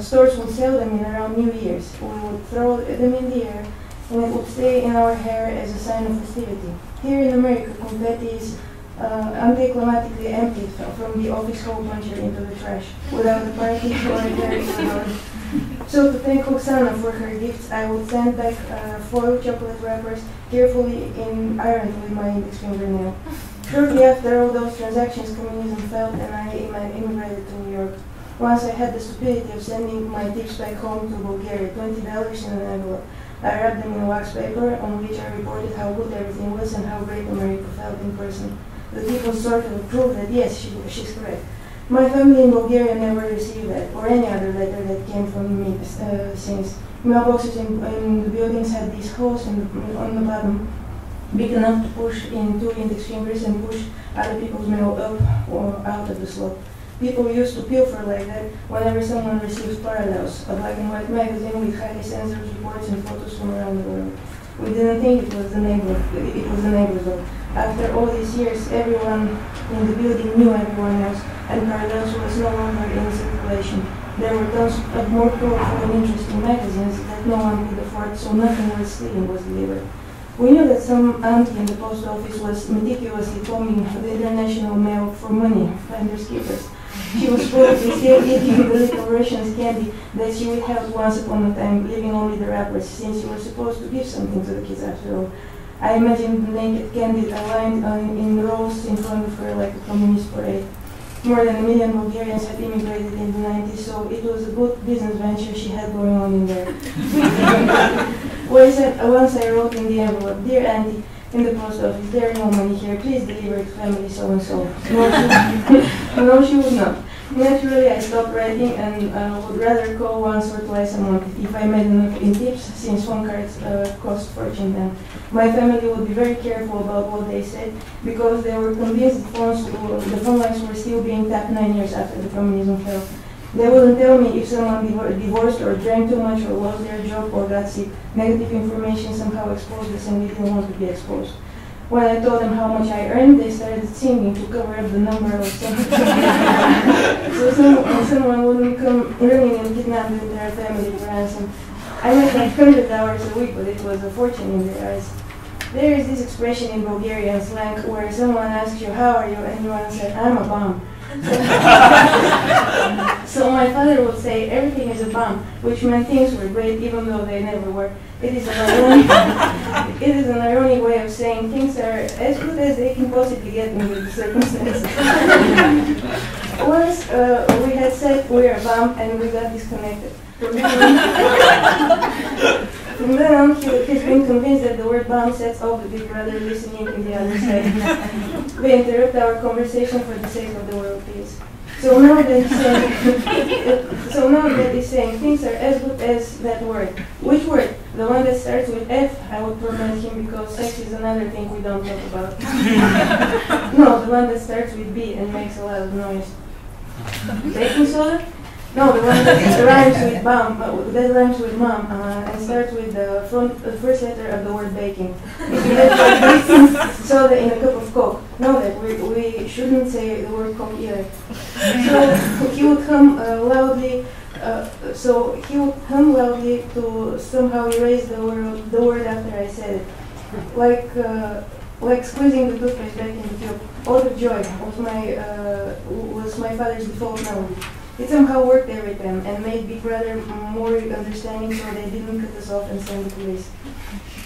K: Stores would sell them in around New Year's. We would throw them in the air, and it would stay in our hair as a sign of festivity. Here in America, confetti is anticlimactically emptied from the office hole puncher into the trash, without a party or a carry reward. So to thank Oksana for her gifts, I would send back foil chocolate wrappers carefully ironed with my index fingernail. Shortly after all those transactions, communism fell, and I immigrated to New York. Once I had the stupidity of sending my tips back home to Bulgaria, $20 in an envelope. I wrapped them in wax paper, on which I reported how good everything was and how great America felt in person. The people sort of proved that yes, she's correct. My family in Bulgaria never received that, or any other letter that came from me since. Mailboxes in the buildings had these holes on the bottom, big enough to push in two index fingers and push other people's mail up or out of the slot. People used to pilfer like that whenever someone received Parallels, a black and white magazine with highly censored reports and photos from around the world. We didn't think it was the neighbor though. After all these years, everyone in the building knew everyone else, and Parallels was no longer in circulation. There were tons of more colorful and interesting magazines that no one could afford, so nothing worth stealing was delivered. We knew that some auntie in the post office was meticulously combing the international mail for money, finders keepers. She was probably still eating the Little Russians candy that she withheld once upon a time, leaving only the wrappers, since you were supposed to give something to the kids after all. I imagined the naked candy aligned in rows in front of her like a communist parade. More than 1 million Bulgarians had immigrated in the 90s, so it was a good business venture she had going on in there. Once I wrote in the envelope, "Dear Auntie, in the post office, there is no money here. Please deliver it to family so-and-so." No, she would not. Naturally, I stopped writing and would rather call once or twice a month if I made enough in tips, since phone cards cost fortune then. My family would be very careful about what they said, because they were convinced the phone lines were still being tapped 9 years after the communism fell. They wouldn't tell me if someone divorced or drank too much or lost their job or got sick. Negative information somehow exposed us, and we didn't want to be exposed. When I told them how much I earned, they started singing to cover up the number of someone. So someone wouldn't come running and kidnap the entire family for ransom. I made like 100 hours a week, but it was a fortune in their eyes. There is this expression in Bulgarian slang where someone asks you, "How are you?" and you answer, "I'm a bomb." So my father would say, "Everything is a bomb," which meant things were great even though they never were. It is an ironic way of saying things are as good as they can possibly get under the circumstances. Once we had said we're a bomb and we got disconnected. From then on, he's been convinced that the word bomb sets off the big brother listening in the other side. We interrupt our conversation for the sake of the world peace. So now that he's saying things are as good as that word. Which word? The one that starts with F, I would prevent him because sex is another thing we don't talk about. No, the one that starts with B and makes a lot of noise. Baking soda? No, the one that rhymes with mom, and starts with the first letter of the word baking. If you had baking soda in a cup of Coke, know that we shouldn't say the word Coke either. So he would hum loudly. To somehow erase the word after I said it, like squeezing the toothpaste back in the tube. Out of joy was my father's default melody. It somehow worked every time and made Big Brother more understanding, so they didn't cut us off and send the police.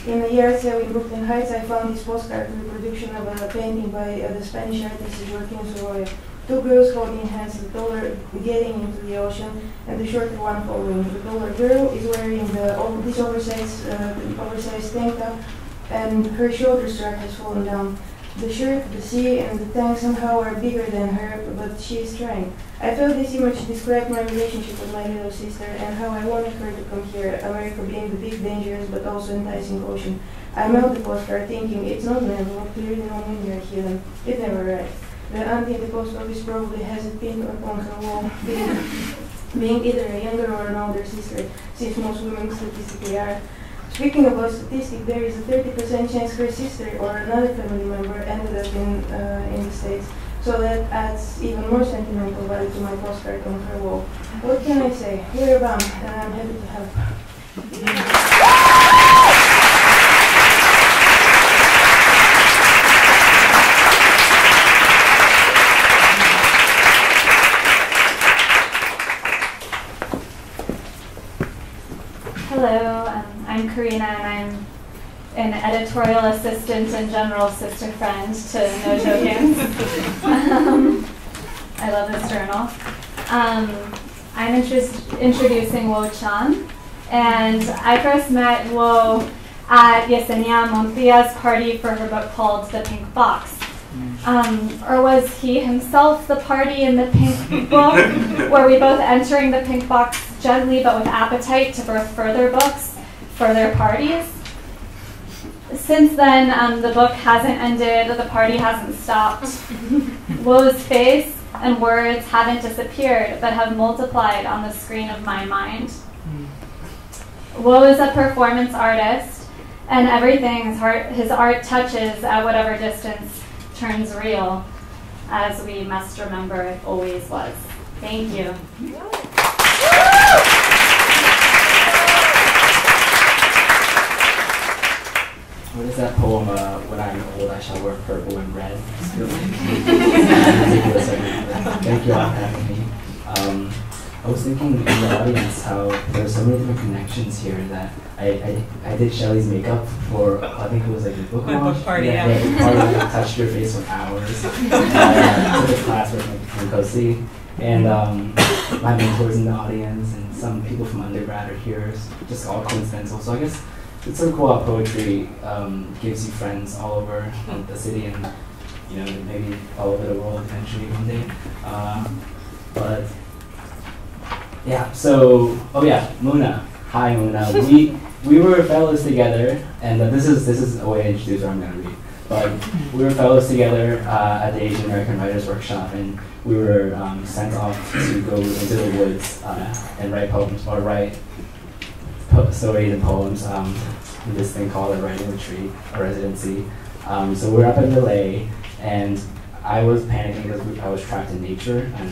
K: In the yard sale in Brooklyn Heights, I found this postcard reproduction of a painting by the Spanish artist Joaquin Oria. Two girls holding hands, the taller getting into the ocean and the shorter one following. The taller girl is wearing this oversized tank top, and her shoulder strap has fallen down. The shirt, the sea, and the tank somehow are bigger than her, but she is trying. I felt this image described my relationship with my little sister and how I wanted her to come here, America being the big, dangerous, but also enticing ocean. I mailed the postcard thinking it's not an envelope, clearly no India hidden. It never arrived. The auntie in the post office probably has it pinned upon her wall, being either a younger or an older sister, since most women statistically are. Speaking about statistics, there is a 30% chance her sister or another family member ended up in the States, so that adds even more sentimental value to my postcard on her wall. What can I say? We're bound, and I'm happy to help.
L: Hello, I'm Karina, and I'm an editorial assistant and general sister friend to No Tokens. I love this journal. I'm introducing Wo Chan, and I first met Wo at Yesenia Montia's party for her book called The Pink Box. Or was he himself the party in the pink book? Were we both entering the pink box gently but with appetite to birth further books, further parties? Since then, the book hasn't ended, the party hasn't stopped. Wo's face and words haven't disappeared but have multiplied on the screen of my mind. Wo is a performance artist, and everything his art touches at whatever distance turns real, as we must remember it always was. Thank you.
M: What is that poem, when I'm old I shall wear purple and red? Thank you all for having me. I was thinking in the audience how there's so many different connections here that I did Shelly's makeup for, I think it was like a book launch.
G: Book party,
M: yeah. Book party, like, touched your face for hours. Took a class with Nkosi. And my mentors in the audience and some people from undergrad are here. It's just all coincidental. So I guess it's so cool how poetry gives you friends all over the city and maybe all over the world eventually one day. But yeah, so Muna. Hi Muna. We were fellows together, and this is a way to introduce what I'm gonna read. But we were fellows together at the Asian American Writers Workshop, and we were sent off to go into the woods and write poems, or write stories and poems in this thing called a writing retreat, a residency. So we were up in LA, and I was panicking because I was trapped in nature and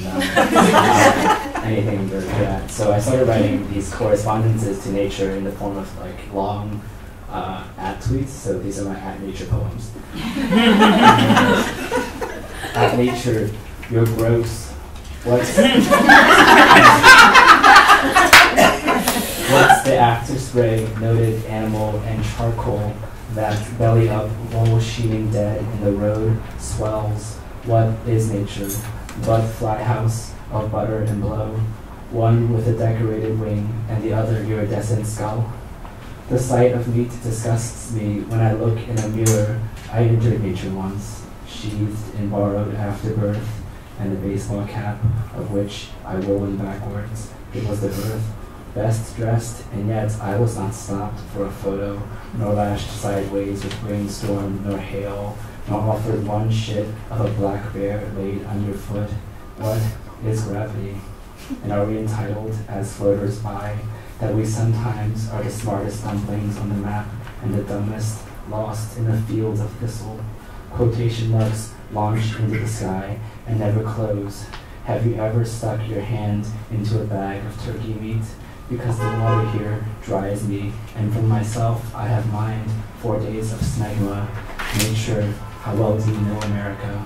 M: anything we were good at. So I started writing these correspondences to nature in the form of like long at tweets. So these are my at nature poems. At nature, you're gross. What's the after spray, noted animal and charcoal that belly up, wool sheeting dead in the road swells? What is nature but fly house of butter and blow? one with a decorated wing and the other iridescent skull. The sight of meat disgusts me when I look in a mirror. I entered nature once, sheathed in borrowed afterbirth and a baseball cap of which I wore one backwards. It was the birth, best dressed, and yet I was not stopped for a photo, nor lashed sideways with rainstorm nor hail, nor offered one shit of a black bear laid underfoot. What is gravity? And are we entitled, as floaters by, that we sometimes are the smartest dumplings on the map and the dumbest, lost in the fields of thistle? Quotation marks launch into the sky and never close. Have you ever stuck your hand into a bag of turkey meat? Because the water here dries me, and for myself I have mined 4 days of smegma. Nature, how well do you know America?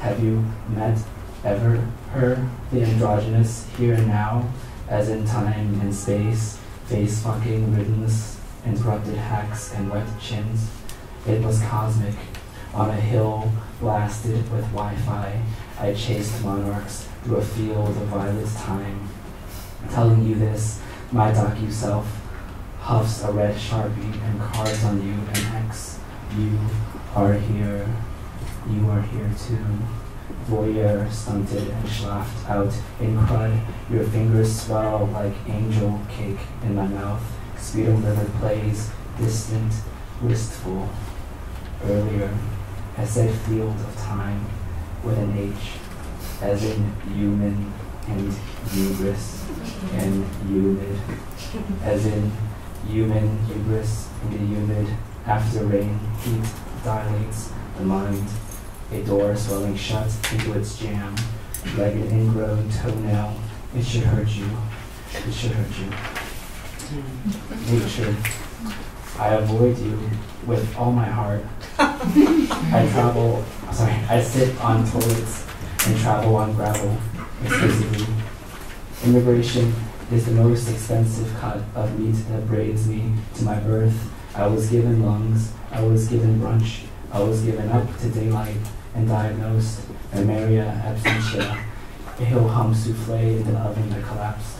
M: Have you met ever her, the androgynous here and now, as in time and space, face fucking riddance, interrupted hacks and wet chins? It was cosmic. On a hill blasted with Wi-Fi, I chased monarchs through a field of violet time. Telling you this, my docu-self huffs a red Sharpie and carves on you an X. You are here. You are here too. Voyeur, stunted and schlaffed out in crud. Your fingers swell like angel cake in my mouth. Sputum liver plays, distant, wistful. Earlier, I said field of time with an H, as in human and hubris and humid, as in human hubris and the humid. After rain, heat dilates the mind. A door swelling shut into its jam, like an ingrown toenail. It should hurt you. It should hurt you. Nature, I avoid you with all my heart. I sit on toilets and travel on gravel exclusively. Immigration is the most expensive cut of meat that braids me to my birth. I was given lungs, I was given brunch, I was given up to daylight and diagnosed malaria absentia, a hill hum souffle in the oven that collapsed.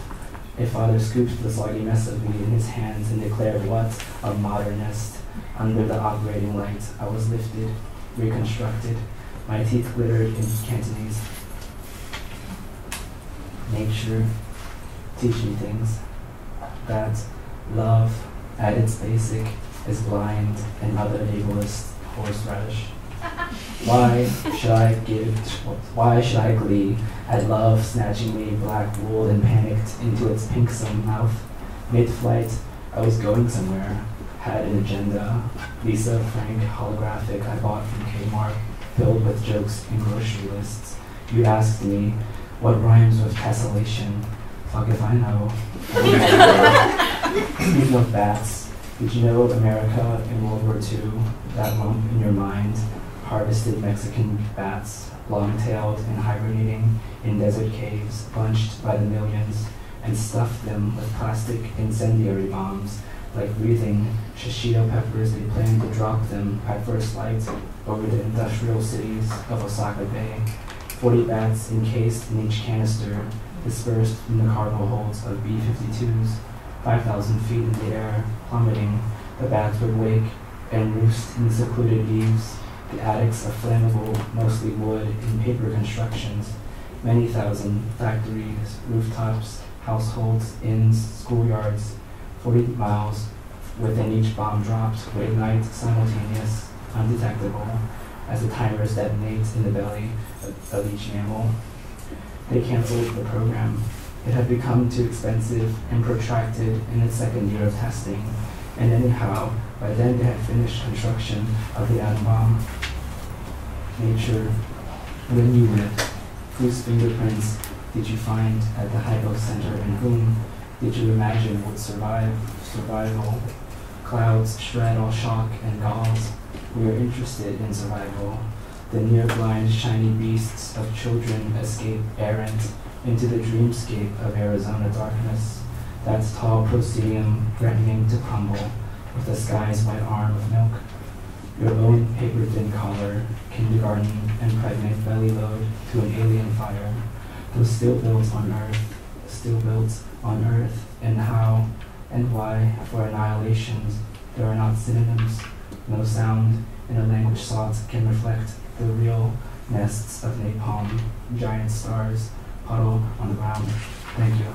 M: A father scooped the soggy mess of me in his hands and declared what a modernist. Under the operating light, I was lifted, reconstructed. My teeth glittered in Cantonese. Nature, teach me things. That love, at its basic, is blind and other ableist horseradish. Why should I glee at love snatching me black-wooled and panicked into its pinksome mouth? Mid-flight, I was going somewhere, had an agenda. Lisa Frank holographic I bought from Kmart, filled with jokes and grocery lists. You asked me, what rhymes with tessellation? Fuck if I know. Speaking of bats, did you know America in World War II, that lump in your mind, harvested Mexican bats, long-tailed and hibernating in desert caves, bunched by the millions, and stuffed them with plastic incendiary bombs. Like breathing shishito peppers, they planned to drop them at first light over the industrial cities of Osaka Bay. 40 bats encased in each canister, dispersed from the cargo holds of B-52s. 5,000 feet in the air, plummeting, the bats would wake and roost in the secluded eaves, the attics of flammable, mostly wood and paper constructions. Many thousand factories, rooftops, households, inns, schoolyards, 40 miles within each bomb dropped would ignite simultaneous, undetectable, as the timers detonate in the belly of each mammal. They canceled the program. It had become too expensive and protracted in its second year of testing, and anyhow, by then they had finished construction of the atom bomb. Nature, when you lived, whose fingerprints did you find at the Hypo Center, and whom did you imagine would survival? Clouds shred all shock and galls. We are interested in survival. The near-blind, shiny beasts of children escape errant into the dreamscape of Arizona darkness. That's tall proscenium threatening to crumble with the sky's white arm of milk. Your own paper-thin collar, kindergarten and pregnant belly load to an alien fire. Those still built on Earth, still built on earth, and how and why for annihilations there are not synonyms, no sound in a language sought can reflect the real nests of napalm, giant stars huddled on the ground. Thank you.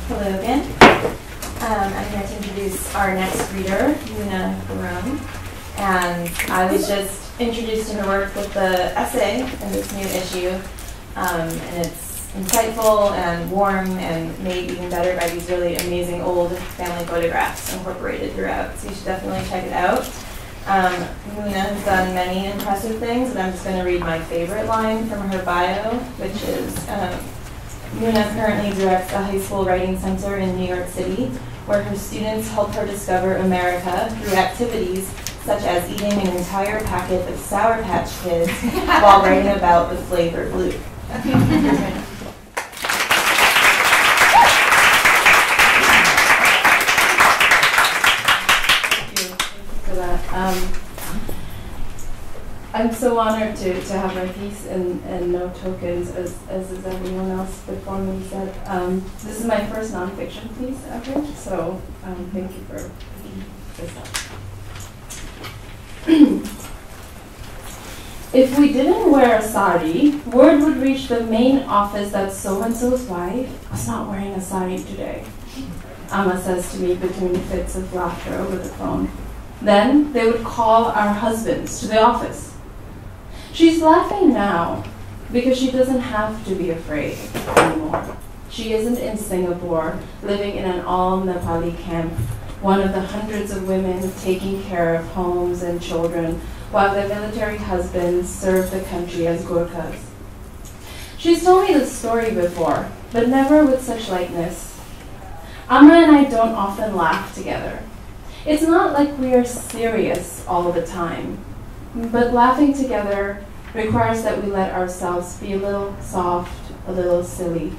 C: Hello again. I'm here to introduce our next reader, Gurung. And I was just introduced to her work with the essay in this new issue. And it's insightful and warm and made even better by these really amazing old family photographs incorporated throughout. So you should definitely check it out. Muna has done many impressive things, and I'm just going to read my favorite line from her bio, which is, Muna currently directs a high school writing center in New York City, where her students help her discover America through activities such as eating an entire packet of Sour Patch Kids while writing about the flavor blue. Thank
N: you for that. I'm so honored to have my piece and no tokens, as is everyone else before me said. This is my first nonfiction piece ever, so thank you for picking this up. If we didn't wear a sari, word would reach the main office that so-and-so's wife was not wearing a sari today. Amma says to me between fits of laughter over the phone. Then they would call our husbands to the office. She's laughing now because she doesn't have to be afraid anymore. She isn't in Singapore, living in an all-Nepali camp, one of the hundreds of women taking care of homes and children while their military husbands serve the country as Gurkhas. She's told me this story before, but never with such lightness. Amma and I don't often laugh together. It's not like we are serious all the time, but laughing together requires that we let ourselves be a little soft, a little silly.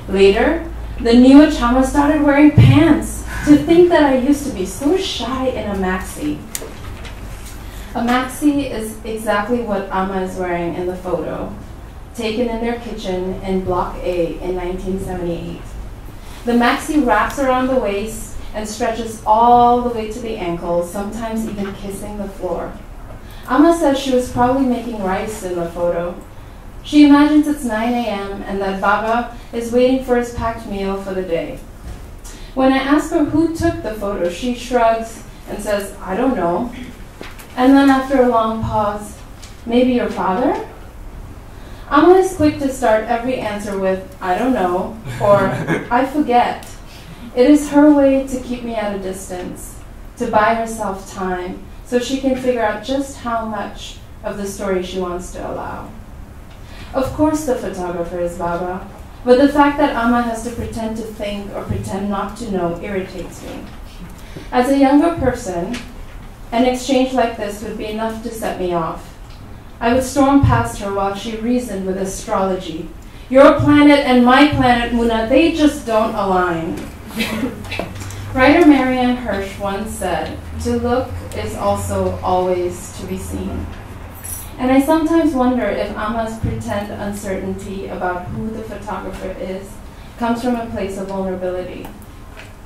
N: Later, the new Achama started wearing pants. To think that I used to be so shy in a maxi. A maxi is exactly what Amma is wearing in the photo, taken in their kitchen in Block A in 1978. The maxi wraps around the waist and stretches all the way to the ankles, sometimes even kissing the floor. Amma says she was probably making rice in the photo. She imagines it's 9 a.m. and that Baba is waiting for his packed meal for the day. When I ask her who took the photo, she shrugs and says, I don't know. And then after a long pause, maybe your father? Amma is quick to start every answer with, I don't know, or I forget. It is her way to keep me at a distance, to buy herself time, so she can figure out just how much of the story she wants to allow. Of course the photographer is Baba, but the fact that Amma has to pretend to think or pretend not to know irritates me. As a younger person, an exchange like this would be enough to set me off. I would storm past her while she reasoned with astrology. Your planet and my planet, Muna, they just don't align. Writer Marianne Hirsch once said, to look is also always to be seen. And I sometimes wonder if Amma's pretend uncertainty about who the photographer is comes from a place of vulnerability.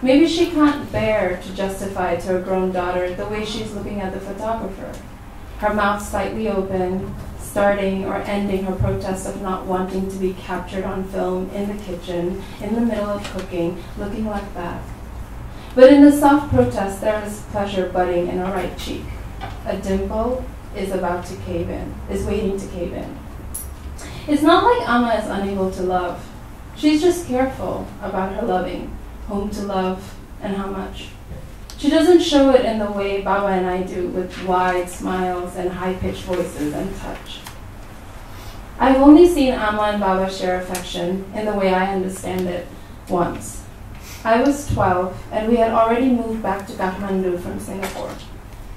N: Maybe she can't bear to justify to her grown daughter the way she's looking at the photographer. Her mouth slightly open, starting or ending her protest of not wanting to be captured on film in the kitchen, in the middle of cooking, looking like that. But in the soft protest, there is pleasure budding in her right cheek. A dimple is about to cave in, is waiting to cave in. It's not like Amma is unable to love. She's just careful about her loving, whom to love, and how much. She doesn't show it in the way Baba and I do, with wide smiles and high-pitched voices and touch. I've only seen Amma and Baba share affection in the way I understand it once. I was 12, and we had already moved back to Kathmandu from Singapore.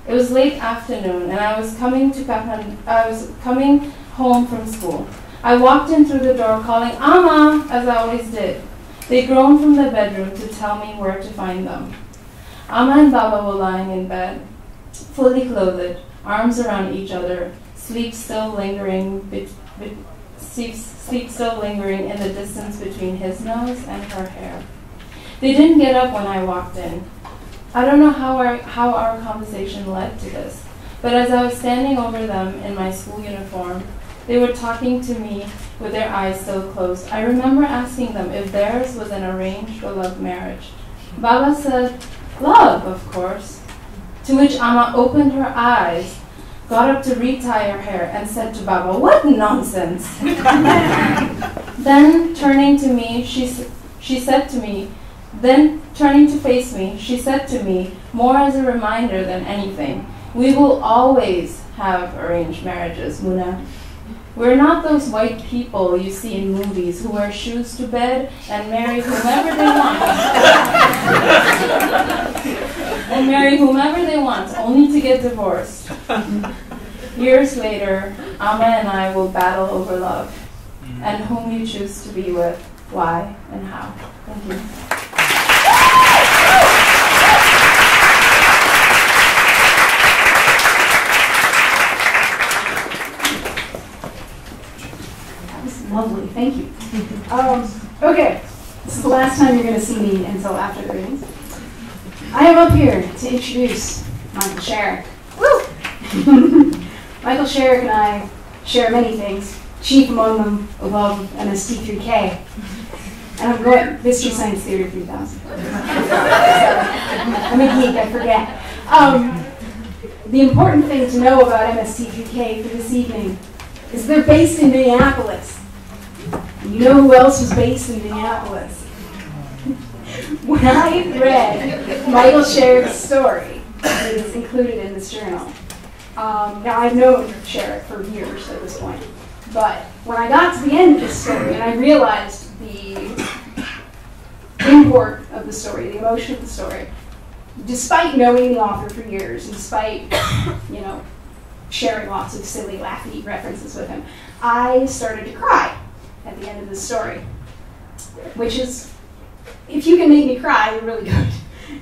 N: It was late afternoon, and I was coming home from school. I walked in through the door calling, Amma, as I always did. They groaned from the bedroom to tell me where to find them. Amma and Baba were lying in bed, fully clothed, arms around each other, sleep still lingering in the distance between his nose and her hair. They didn't get up when I walked in. I don't know how our conversation led to this, but as I was standing over them in my school uniform, they were talking to me with their eyes still closed. I remember asking them if theirs was an arranged or love marriage. Baba said, "Love, of course." To which Amma opened her eyes, got up to retie her hair, and said to Baba, "What nonsense!" Then turning to me, she said to me, then turning to face me, she said to me, more as a reminder than anything, "We will always have arranged marriages, Muna. We're not those white people you see in movies who wear shoes to bed and marry whomever they want. And marry whomever they want, only to get divorced." Years later, Amma and I will battle over love and whom you choose to be with, why, and how. Thank you.
F: Lovely, thank you. Okay, this is the last time you're going to see me until after the readings. I am up here to introduce Michael Sharick. Woo! Michael Sharick and I share many things, chief among them a love of MST3K. And I'm going Mystery Science Theater 3000. I'm a geek, I forget. The important thing to know about MST3K for this evening is they're based in Minneapolis. You know who else was based in Minneapolis? When I read Michael Sharick's story, it is included in this journal. Now, I've known Sharick for years at this point, but when I got to the end of this story and I realized the import of the story, the emotion of the story, despite knowing the author for years, and despite, sharing lots of silly, laughy references with him, I started to cry at the end of the story, which is, if you can make me cry, you're really good.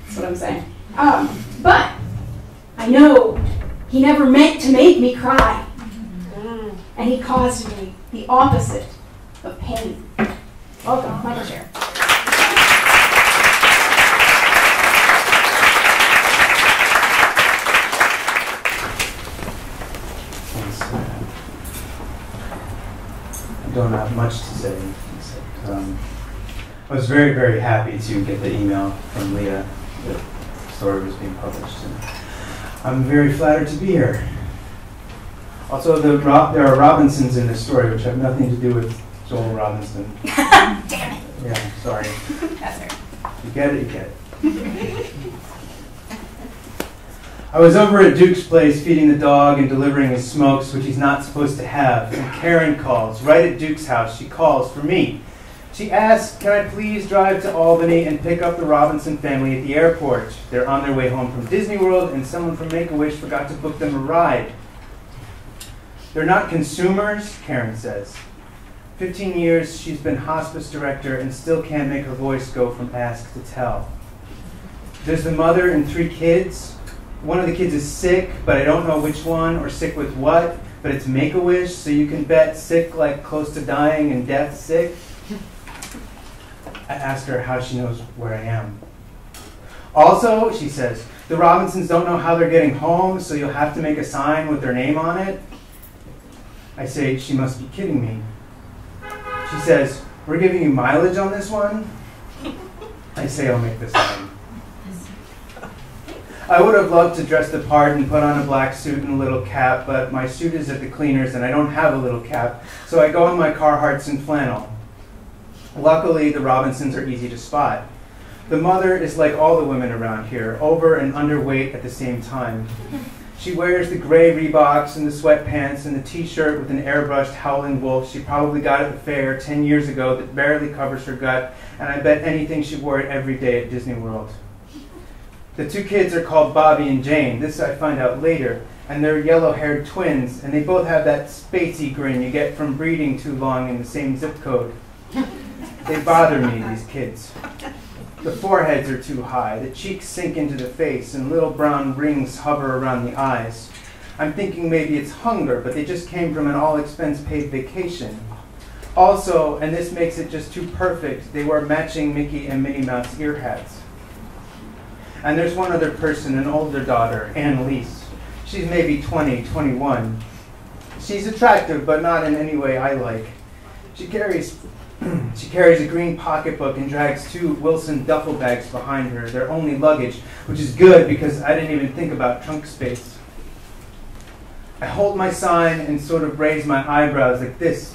F: That's what I'm saying. But I know he never meant to make me cry, and he caused me the opposite of pain. Welcome, Michael Sharick.
O: I don't have much to say. I was very, very happy to get the email from Leah that the story was being published. And I'm very flattered to be here. Also, there are Robinsons in this story, which have nothing to do with Joel Robinson.
A: Damn it.
O: Yeah, sorry.
A: That's right.
O: You get it, you get it. I was over at Duke's place feeding the dog and delivering his smokes, which he's not supposed to have, and Karen calls. Right at Duke's house, she calls for me. She asks, "Can I please drive to Albany and pick up the Robinson family at the airport? They're on their way home from Disney World, and someone from Make-A-Wish forgot to book them a ride." "They're not consumers," Karen says. 15 years she's been hospice director and still can't make her voice go from ask to tell. There's the mother and 3 kids. One of the kids is sick, but I don't know which one or sick with what, but it's Make-A-Wish, so you can bet sick like close to dying and death sick. I ask her how she knows where I am. "Also," she says, "the Robinsons don't know how they're getting home, so you'll have to make a sign with their name on it." I say, she must be kidding me. She says, "We're giving you mileage on this one?" I say, "I'll make the sign." I would have loved to dress the part and put on a black suit and a little cap, but my suit is at the cleaners and I don't have a little cap, so I go in my Carhartts and flannel. Luckily, the Robinsons are easy to spot. The mother is like all the women around here, over and underweight at the same time. She wears the gray Reeboks and the sweatpants and the t-shirt with an airbrushed howling wolf she probably got at the fair 10 years ago that barely covers her gut, and I bet anything she wore it every day at Disney World. The 2 kids are called Bobby and Jane. This I find out later. And they're yellow-haired twins, and they both have that spacey grin you get from breeding too long in the same zip code. They bother me, these kids. The foreheads are too high, the cheeks sink into the face, and little brown rings hover around the eyes. I'm thinking maybe it's hunger, but they just came from an all-expense-paid vacation. Also, and this makes it just too perfect, they wear matching Mickey and Minnie Mouse ear hats. And there's one other person, an older daughter, Annalise. She's maybe 20, 21. She's attractive, but not in any way I like. She carries a green pocketbook and drags 2 Wilson duffel bags behind her, their only luggage, which is good because I didn't even think about trunk space. I hold my sign and sort of raise my eyebrows like this,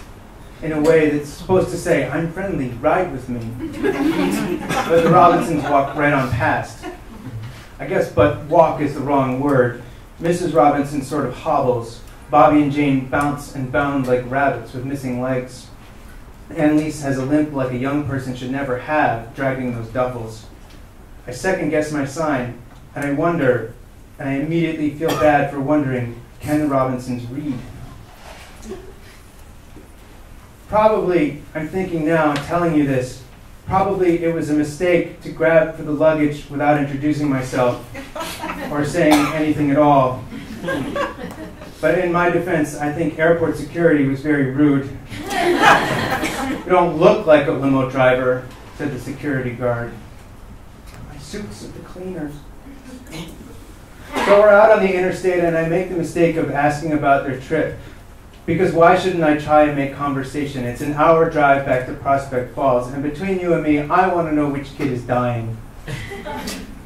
O: in a way that's supposed to say, I'm friendly, ride with me. But the Robinsons walk right on past. I guess but walk is the wrong word. Mrs. Robinson sort of hobbles. Bobby and Jane bounce and bound like rabbits with missing legs. Annalise has a limp like a young person should never have, dragging those duffels. I second guess my sign, and I wonder, and I immediately feel bad for wondering, can the Robinsons read? Probably, I'm thinking now, telling you this, probably it was a mistake to grab for the luggage without introducing myself or saying anything at all. But in my defense, I think airport security was very rude. You don't look like a limo driver, said the security guard. My suit's at the cleaners. So we're out on the interstate and I make the mistake of asking about their trip. Because why shouldn't I try and make conversation? It's an hour drive back to Prospect Falls, and between you and me, I want to know which kid is dying.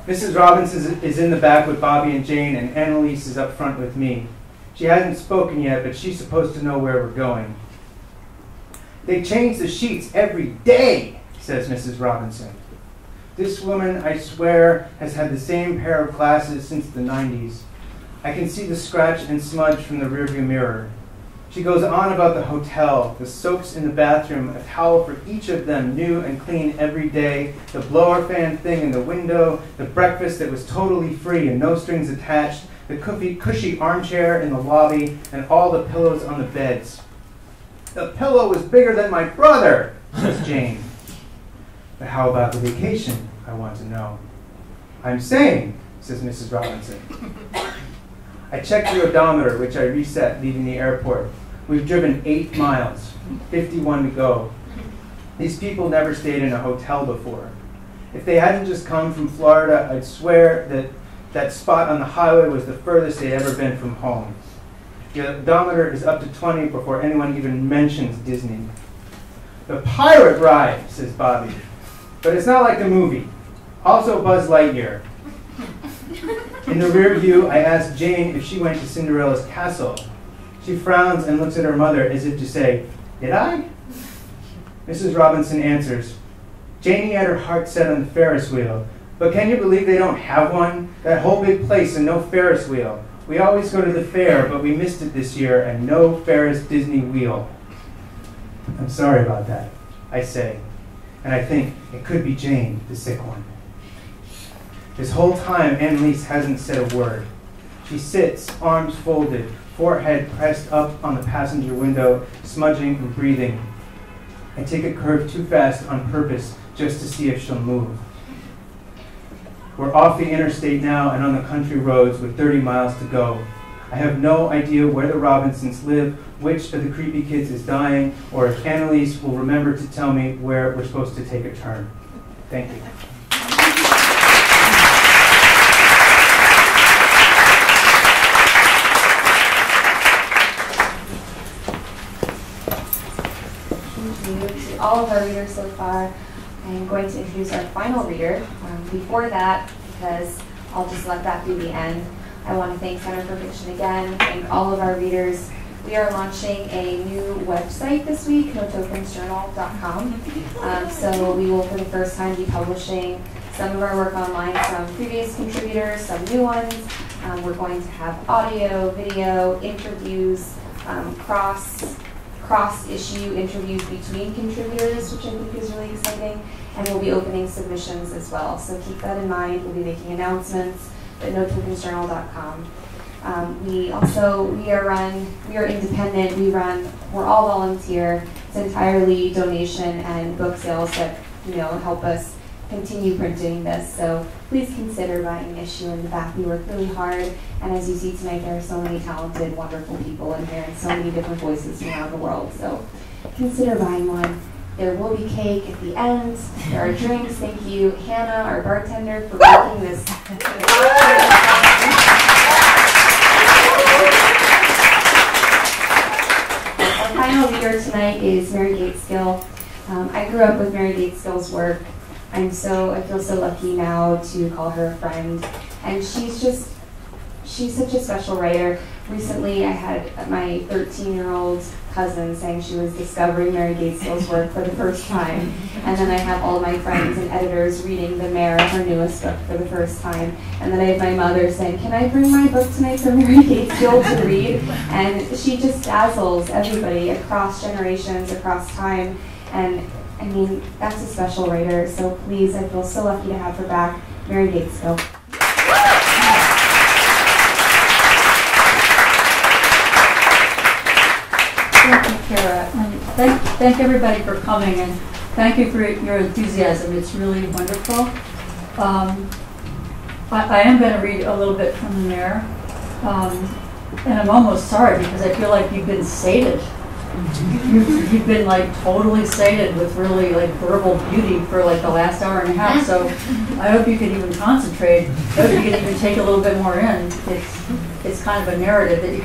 O: Mrs. Robinson is in the back with Bobby and Jane, and Annalise is up front with me. She hasn't spoken yet, but she's supposed to know where we're going. They change the sheets every day, says Mrs. Robinson. This woman, I swear, has had the same pair of glasses since the 90s. I can see the scratch and smudge from the rearview mirror. She goes on about the hotel, the soaps in the bathroom, a towel for each of them, new and clean every day, the blower fan thing in the window, the breakfast that was totally free and no strings attached, the cushy armchair in the lobby, and all the pillows on the beds. The pillow was bigger than my brother, says Jane. But how about the vacation, I want to know. I'm saying, says Mrs. Robinson. I checked the odometer, which I reset leaving the airport. We've driven 8 miles, 51 to go. These people never stayed in a hotel before. If they hadn't just come from Florida, I'd swear that that spot on the highway was the furthest they'd ever been from home. The odometer is up to 20 before anyone even mentions Disney. The pirate ride, says Bobby. But it's not like the movie. Also Buzz Lightyear. In the rear view, I asked Jane if she went to Cinderella's castle. She frowns and looks at her mother as if to say, did I? Mrs. Robinson answers, Janie had her heart set on the Ferris wheel, but can you believe they don't have one? That whole big place and no Ferris wheel. We always go to the fair, but we missed it this year and no Ferris Disney wheel. I'm sorry about that, I say, and I think it could be Jane, the sick one. This whole time, Annalise hasn't said a word. She sits, arms folded, forehead pressed up on the passenger window, smudging and breathing. I take a curve too fast on purpose just to see if she'll move. We're off the interstate now and on the country roads with 30 miles to go. I have no idea where the Robinsons live, which of the creepy kids is dying, or if Annalise will remember to tell me where we're supposed to take a turn. Thank you.
A: To all of our readers so far. I'm going to introduce our final reader. Before that, because I'll just let that be the end, I want to thank Center for Fiction again, thank all of our readers. We are launching a new website this week, notokensjournal.com. So we will, for the first time, be publishing some of our work online from previous contributors, some new ones. We're going to have audio, video, interviews, cross-issue interviews between contributors, which I think is really exciting, and we'll be opening submissions as well. So keep that in mind. We'll be making announcements at notokensjournal.com. We are independent. We're all volunteer. It's entirely donation and book sales that help us continue printing this. So please consider buying an issue in the back. We work really hard, and as you see tonight, there are so many talented, wonderful people in here and so many different voices from around the world. So consider buying one. There will be cake at the end. There are drinks. Thank you, Hannah, our bartender, for making this. Our final reader tonight is Mary Gaitskill. I grew up with Mary Gaitskill's work. I feel so lucky now to call her a friend. And she's such a special writer. Recently, I had my 13-year-old cousin saying she was discovering Mary Gaitskill's work for the first time. And then I have all my friends and editors reading The Mare, her newest book, for the first time. And then I have my mother saying, can I bring my book tonight for Mary Gaitskill to read? And she just dazzles everybody across generations, across time. And I mean, that's a special writer. So please, I feel so lucky to have her back, Mary Gaitskill.
P: Thank you, Kara. And thank everybody for coming, and thank you for your enthusiasm. It's really wonderful. I am going to read a little bit from The Mare, and I'm almost sorry because I feel like you've been sated. You've been like totally sated with really like verbal beauty for like the last hour and a half. So I hope you can even concentrate. I hope you can even take a little bit more in. It's kind of a narrative that you.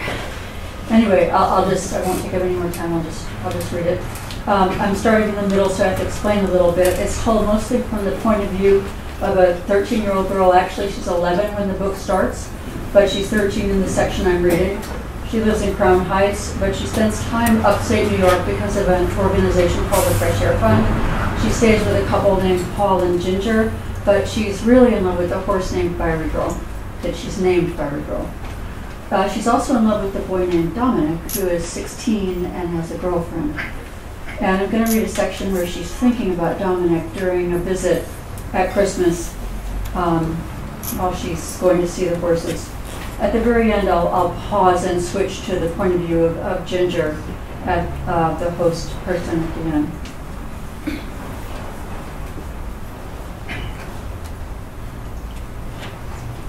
P: Anyway, I won't take up any more time. I'll just read it. I'm starting in the middle, so I have to explain a little bit. It's told mostly from the point of view of a 13-year-old girl. Actually, she's 11 when the book starts, but she's 13 in the section I'm reading. She lives in Crown Heights, but she spends time upstate New York because of an organization called the Fresh Air Fund. She stays with a couple named Paul and Ginger, but she's really in love with a horse named Fiery Girl, that she's named Fiery Girl. She's also in love with a boy named Dominic, who is 16 and has a girlfriend. And I'm going to read a section where she's thinking about Dominic during a visit at Christmas while she's going to see the horses. At the very end, I'll pause and switch to the point of view of Ginger at the host person at the end.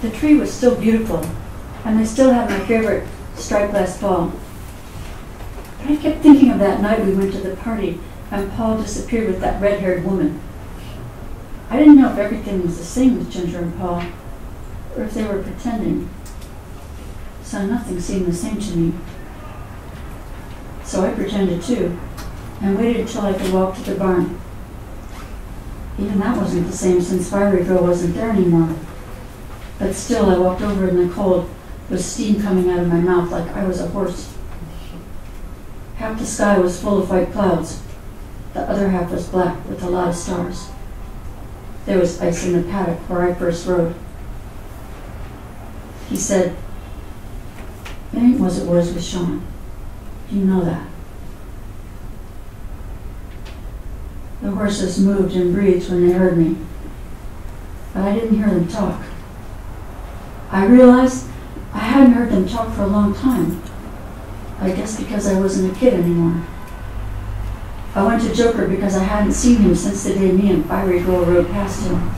P: The tree was still beautiful, and I still had my favorite striped glass ball. But I kept thinking of that night we went to the party, and Paul disappeared with that red-haired woman. I didn't know if everything was the same with Ginger and Paul, or if they were pretending. So nothing seemed the same to me. So I pretended too, and waited until I could walk to the barn. Even that wasn't the same since Fiery Girl wasn't there anymore. But still, I walked over in the cold, with steam coming out of my mouth like I was a horse. Half the sky was full of white clouds. The other half was black with a lot of stars. There was ice in the paddock where I first rode. He said, "It ain't was it was with Sean. You know that." The horses moved and breathed when they heard me, but I didn't hear them talk. I realized I hadn't heard them talk for a long time. I guess because I wasn't a kid anymore. I went to Joker because I hadn't seen him since the day me and Fiery Girl rode past him.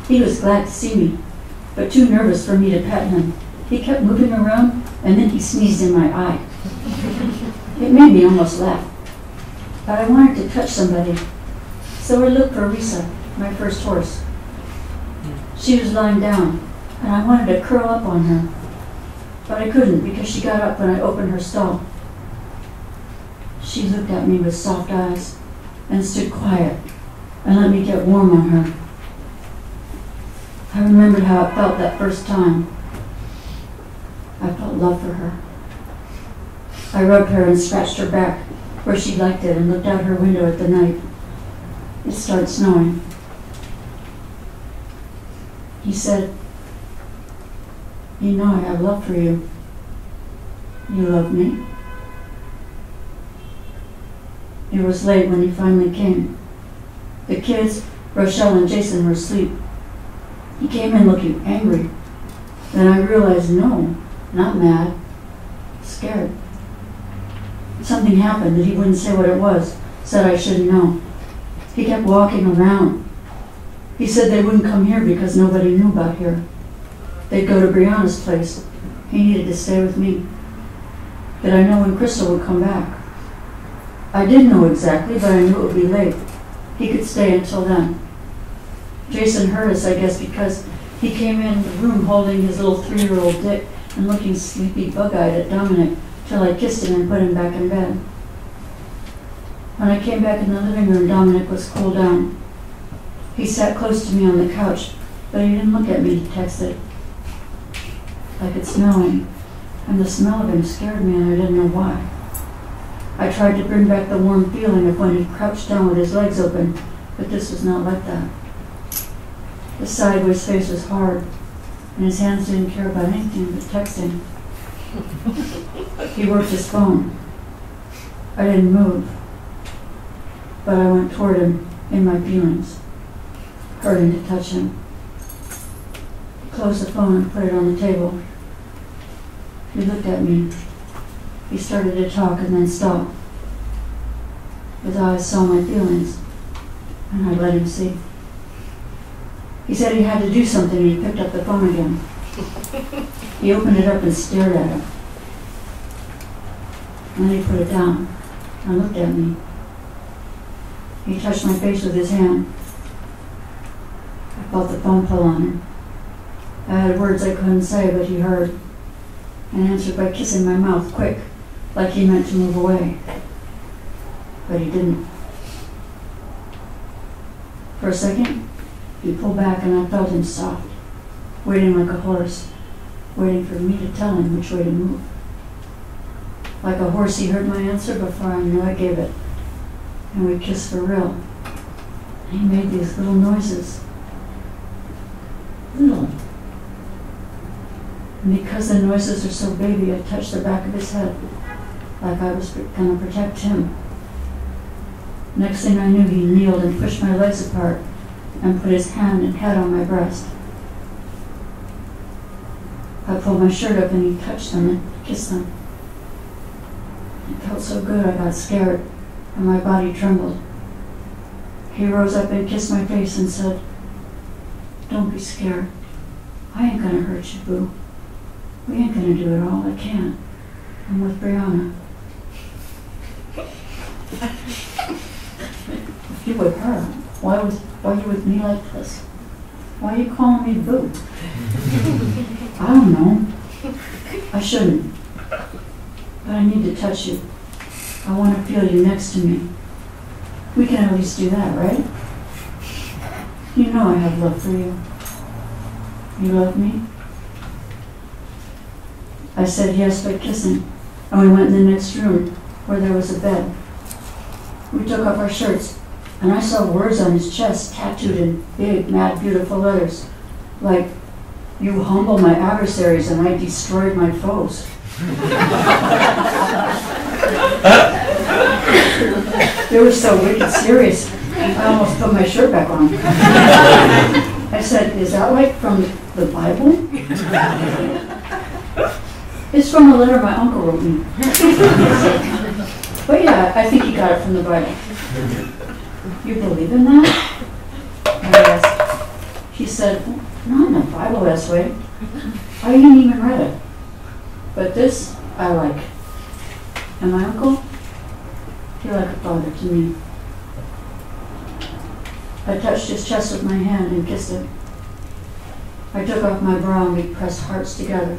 P: He was glad to see me, but too nervous for me to pet him. He kept moving around, and then he sneezed in my eye. It made me almost laugh, but I wanted to touch somebody, so I looked for Risa, my first horse. She was lying down, and I wanted to curl up on her, but I couldn't because she got up when I opened her stall. She looked at me with soft eyes and stood quiet and let me get warm on her. I remembered how it felt that first time. I felt love for her. I rubbed her and scratched her back where she liked it and looked out her window at the night. It started snowing. He said, "You know I have love for you. You love me?" It was late when he finally came. The kids, Rochelle and Jason, were asleep. He came in looking angry. Then I realized, no, not mad, scared. Something happened that he wouldn't say what it was, said I shouldn't know. He kept walking around. He said they wouldn't come here because nobody knew about here. They'd go to Brianna's place. He needed to stay with me. That I know when Crystal would come back. I didn't know exactly, but I knew it would be late. He could stay until then. Jason heard us, I guess, because he came in the room holding his little 3-year-old Dick and looking sleepy, bug-eyed at Dominic till I kissed him and put him back in bed. When I came back in the living room, Dominic was cooled down. He sat close to me on the couch, but he didn't look at me, he texted. I could smell him, and the smell of him scared me, and I didn't know why. I tried to bring back the warm feeling of when he crouched down with his legs open, but this was not like that. His sideways face was hard, and his hands didn't care about anything but texting. He worked his phone. I didn't move, but I went toward him in my feelings, hurting to touch him. He closed the phone and put it on the table. He looked at me. He started to talk and then stopped. His eyes saw my feelings, and I let him see. He said he had to do something, and he picked up the phone again. He opened it up and stared at it. And then he put it down and looked at me. He touched my face with his hand. I felt the phone pull on him. I had words I couldn't say, but he heard, and answered by kissing my mouth quick, like he meant to move away. But he didn't. For a second, he pulled back and I felt him soft, waiting like a horse, waiting for me to tell him which way to move. Like a horse, he heard my answer before I knew I gave it. And we kissed for real. And he made these little noises. Little. And because the noises are so baby, I touched the back of his head, like I was going to protect him. Next thing I knew, he kneeled and pushed my legs apart and put his hand and head on my breast. I pulled my shirt up and he touched them and kissed them. It felt so good I got scared and my body trembled. He rose up and kissed my face and said, "Don't be scared. I ain't gonna hurt you, boo. We ain't gonna do it all. I can't. I'm with Brianna." If you with her, why you with me like this? Why are you calling me boo? I don't know. I shouldn't. But I need to touch you. I want to feel you next to me. We can at least do that, right? You know I have love for you. You love me? I said yes by kissing, and we went in the next room where there was a bed. We took off our shirts, and I saw words on his chest tattooed in big, mad, beautiful letters, like, "You humble my adversaries and I destroyed my foes." They were so wicked serious, I almost put my shirt back on. I said, "Is that like from the Bible?" "It's from a letter my uncle wrote me." But yeah, I think he got it from the Bible. "You believe in that?" I asked. He said, "Not in the Bible this way. I ain't even read it. But this, I like." And my uncle, he like a father to me. I touched his chest with my hand and kissed it. I took off my bra and we pressed hearts together.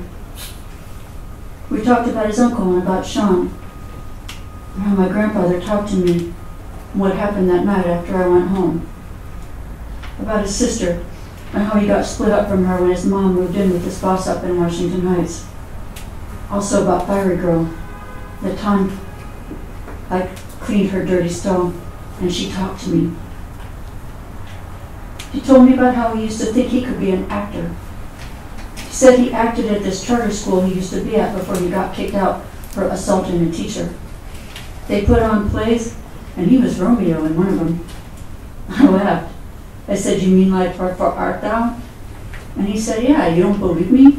P: We talked about his uncle and about Sean, and how my grandfather talked to me, and what happened that night after I went home. About his sister, and how he got split up from her when his mom moved in with his boss up in Washington Heights. Also about Fiery Girl, the time I cleaned her dirty stove, and she talked to me. He told me about how he used to think he could be an actor. He said he acted at this charter school he used to be at before he got kicked out for assaulting a teacher. They put on plays, and he was Romeo in one of them. I laughed. I said, "You mean like for art thou?" And he said, "Yeah, you don't believe me?"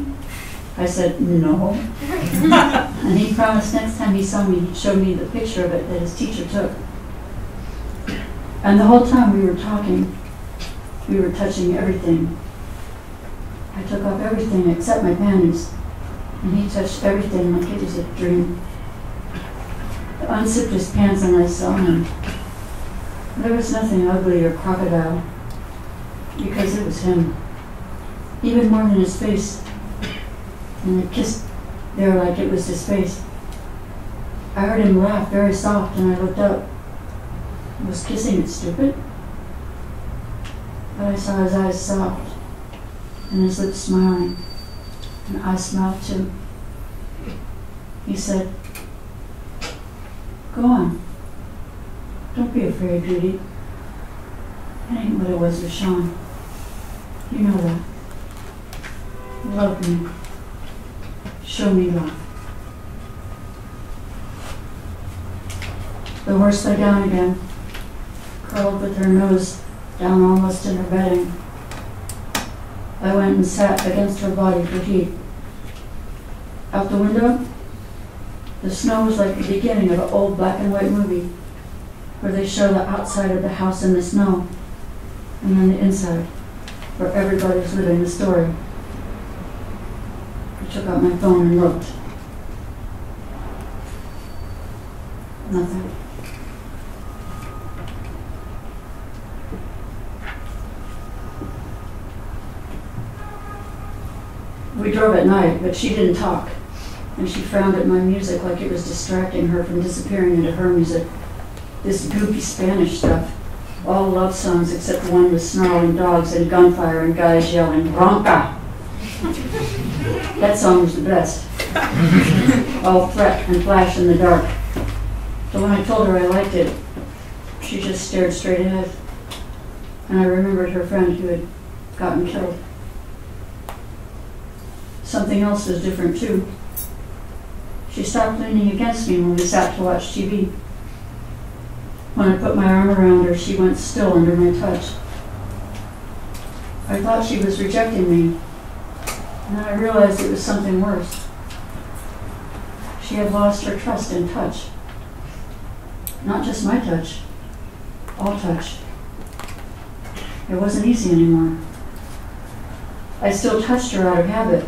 P: I said, "No." And he promised next time he saw me, he'd show me the picture of it that his teacher took. And the whole time we were talking, We were touching everything. I took off everything except my panties, and he touched everything like it was a dream. I unzipped his pants and I saw him. There was nothing ugly or crocodile, because it was him. Even more than his face. And I kissed there like it was his face. I heard him laugh very soft and I looked up. Was kissing it stupid? But I saw his eyes soft and his lips smiling, and I smiled too. He said, "Go on. Don't be afraid, Judy. It ain't what it was with Sean. You know that. Love me. Show me love." The horse lay down again, curled with her nose down almost in her bedding. I went and sat against her body for heat. Out the window, the snow was like the beginning of an old black and white movie, where they show the outside of the house in the snow, and then the inside, where everybody's living the story. I took out my phone and looked. Nothing. We drove at night, but she didn't talk, and she frowned at my music like it was distracting her from disappearing into her music. This goofy Spanish stuff, all love songs except one with snarling dogs and gunfire and guys yelling, "Bronca!" That song was the best. All threat and flash in the dark. But when I told her I liked it, she just stared straight ahead. And I remembered her friend who had gotten killed. Something else was different too. She stopped leaning against me when we sat to watch TV. When I put my arm around her, she went still under my touch. I thought she was rejecting me, and then I realized it was something worse. She had lost her trust in touch. Not just my touch, all touch. It wasn't easy anymore. I still touched her out of habit,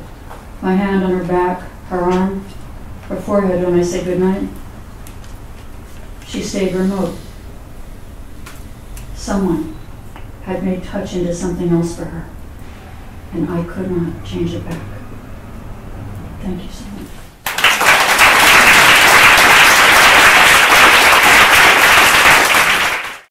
P: my hand on her back, her arm, her forehead when I said goodnight. She stayed remote. Someone had made touch into something else for her, and I could not change it back. Thank you so much.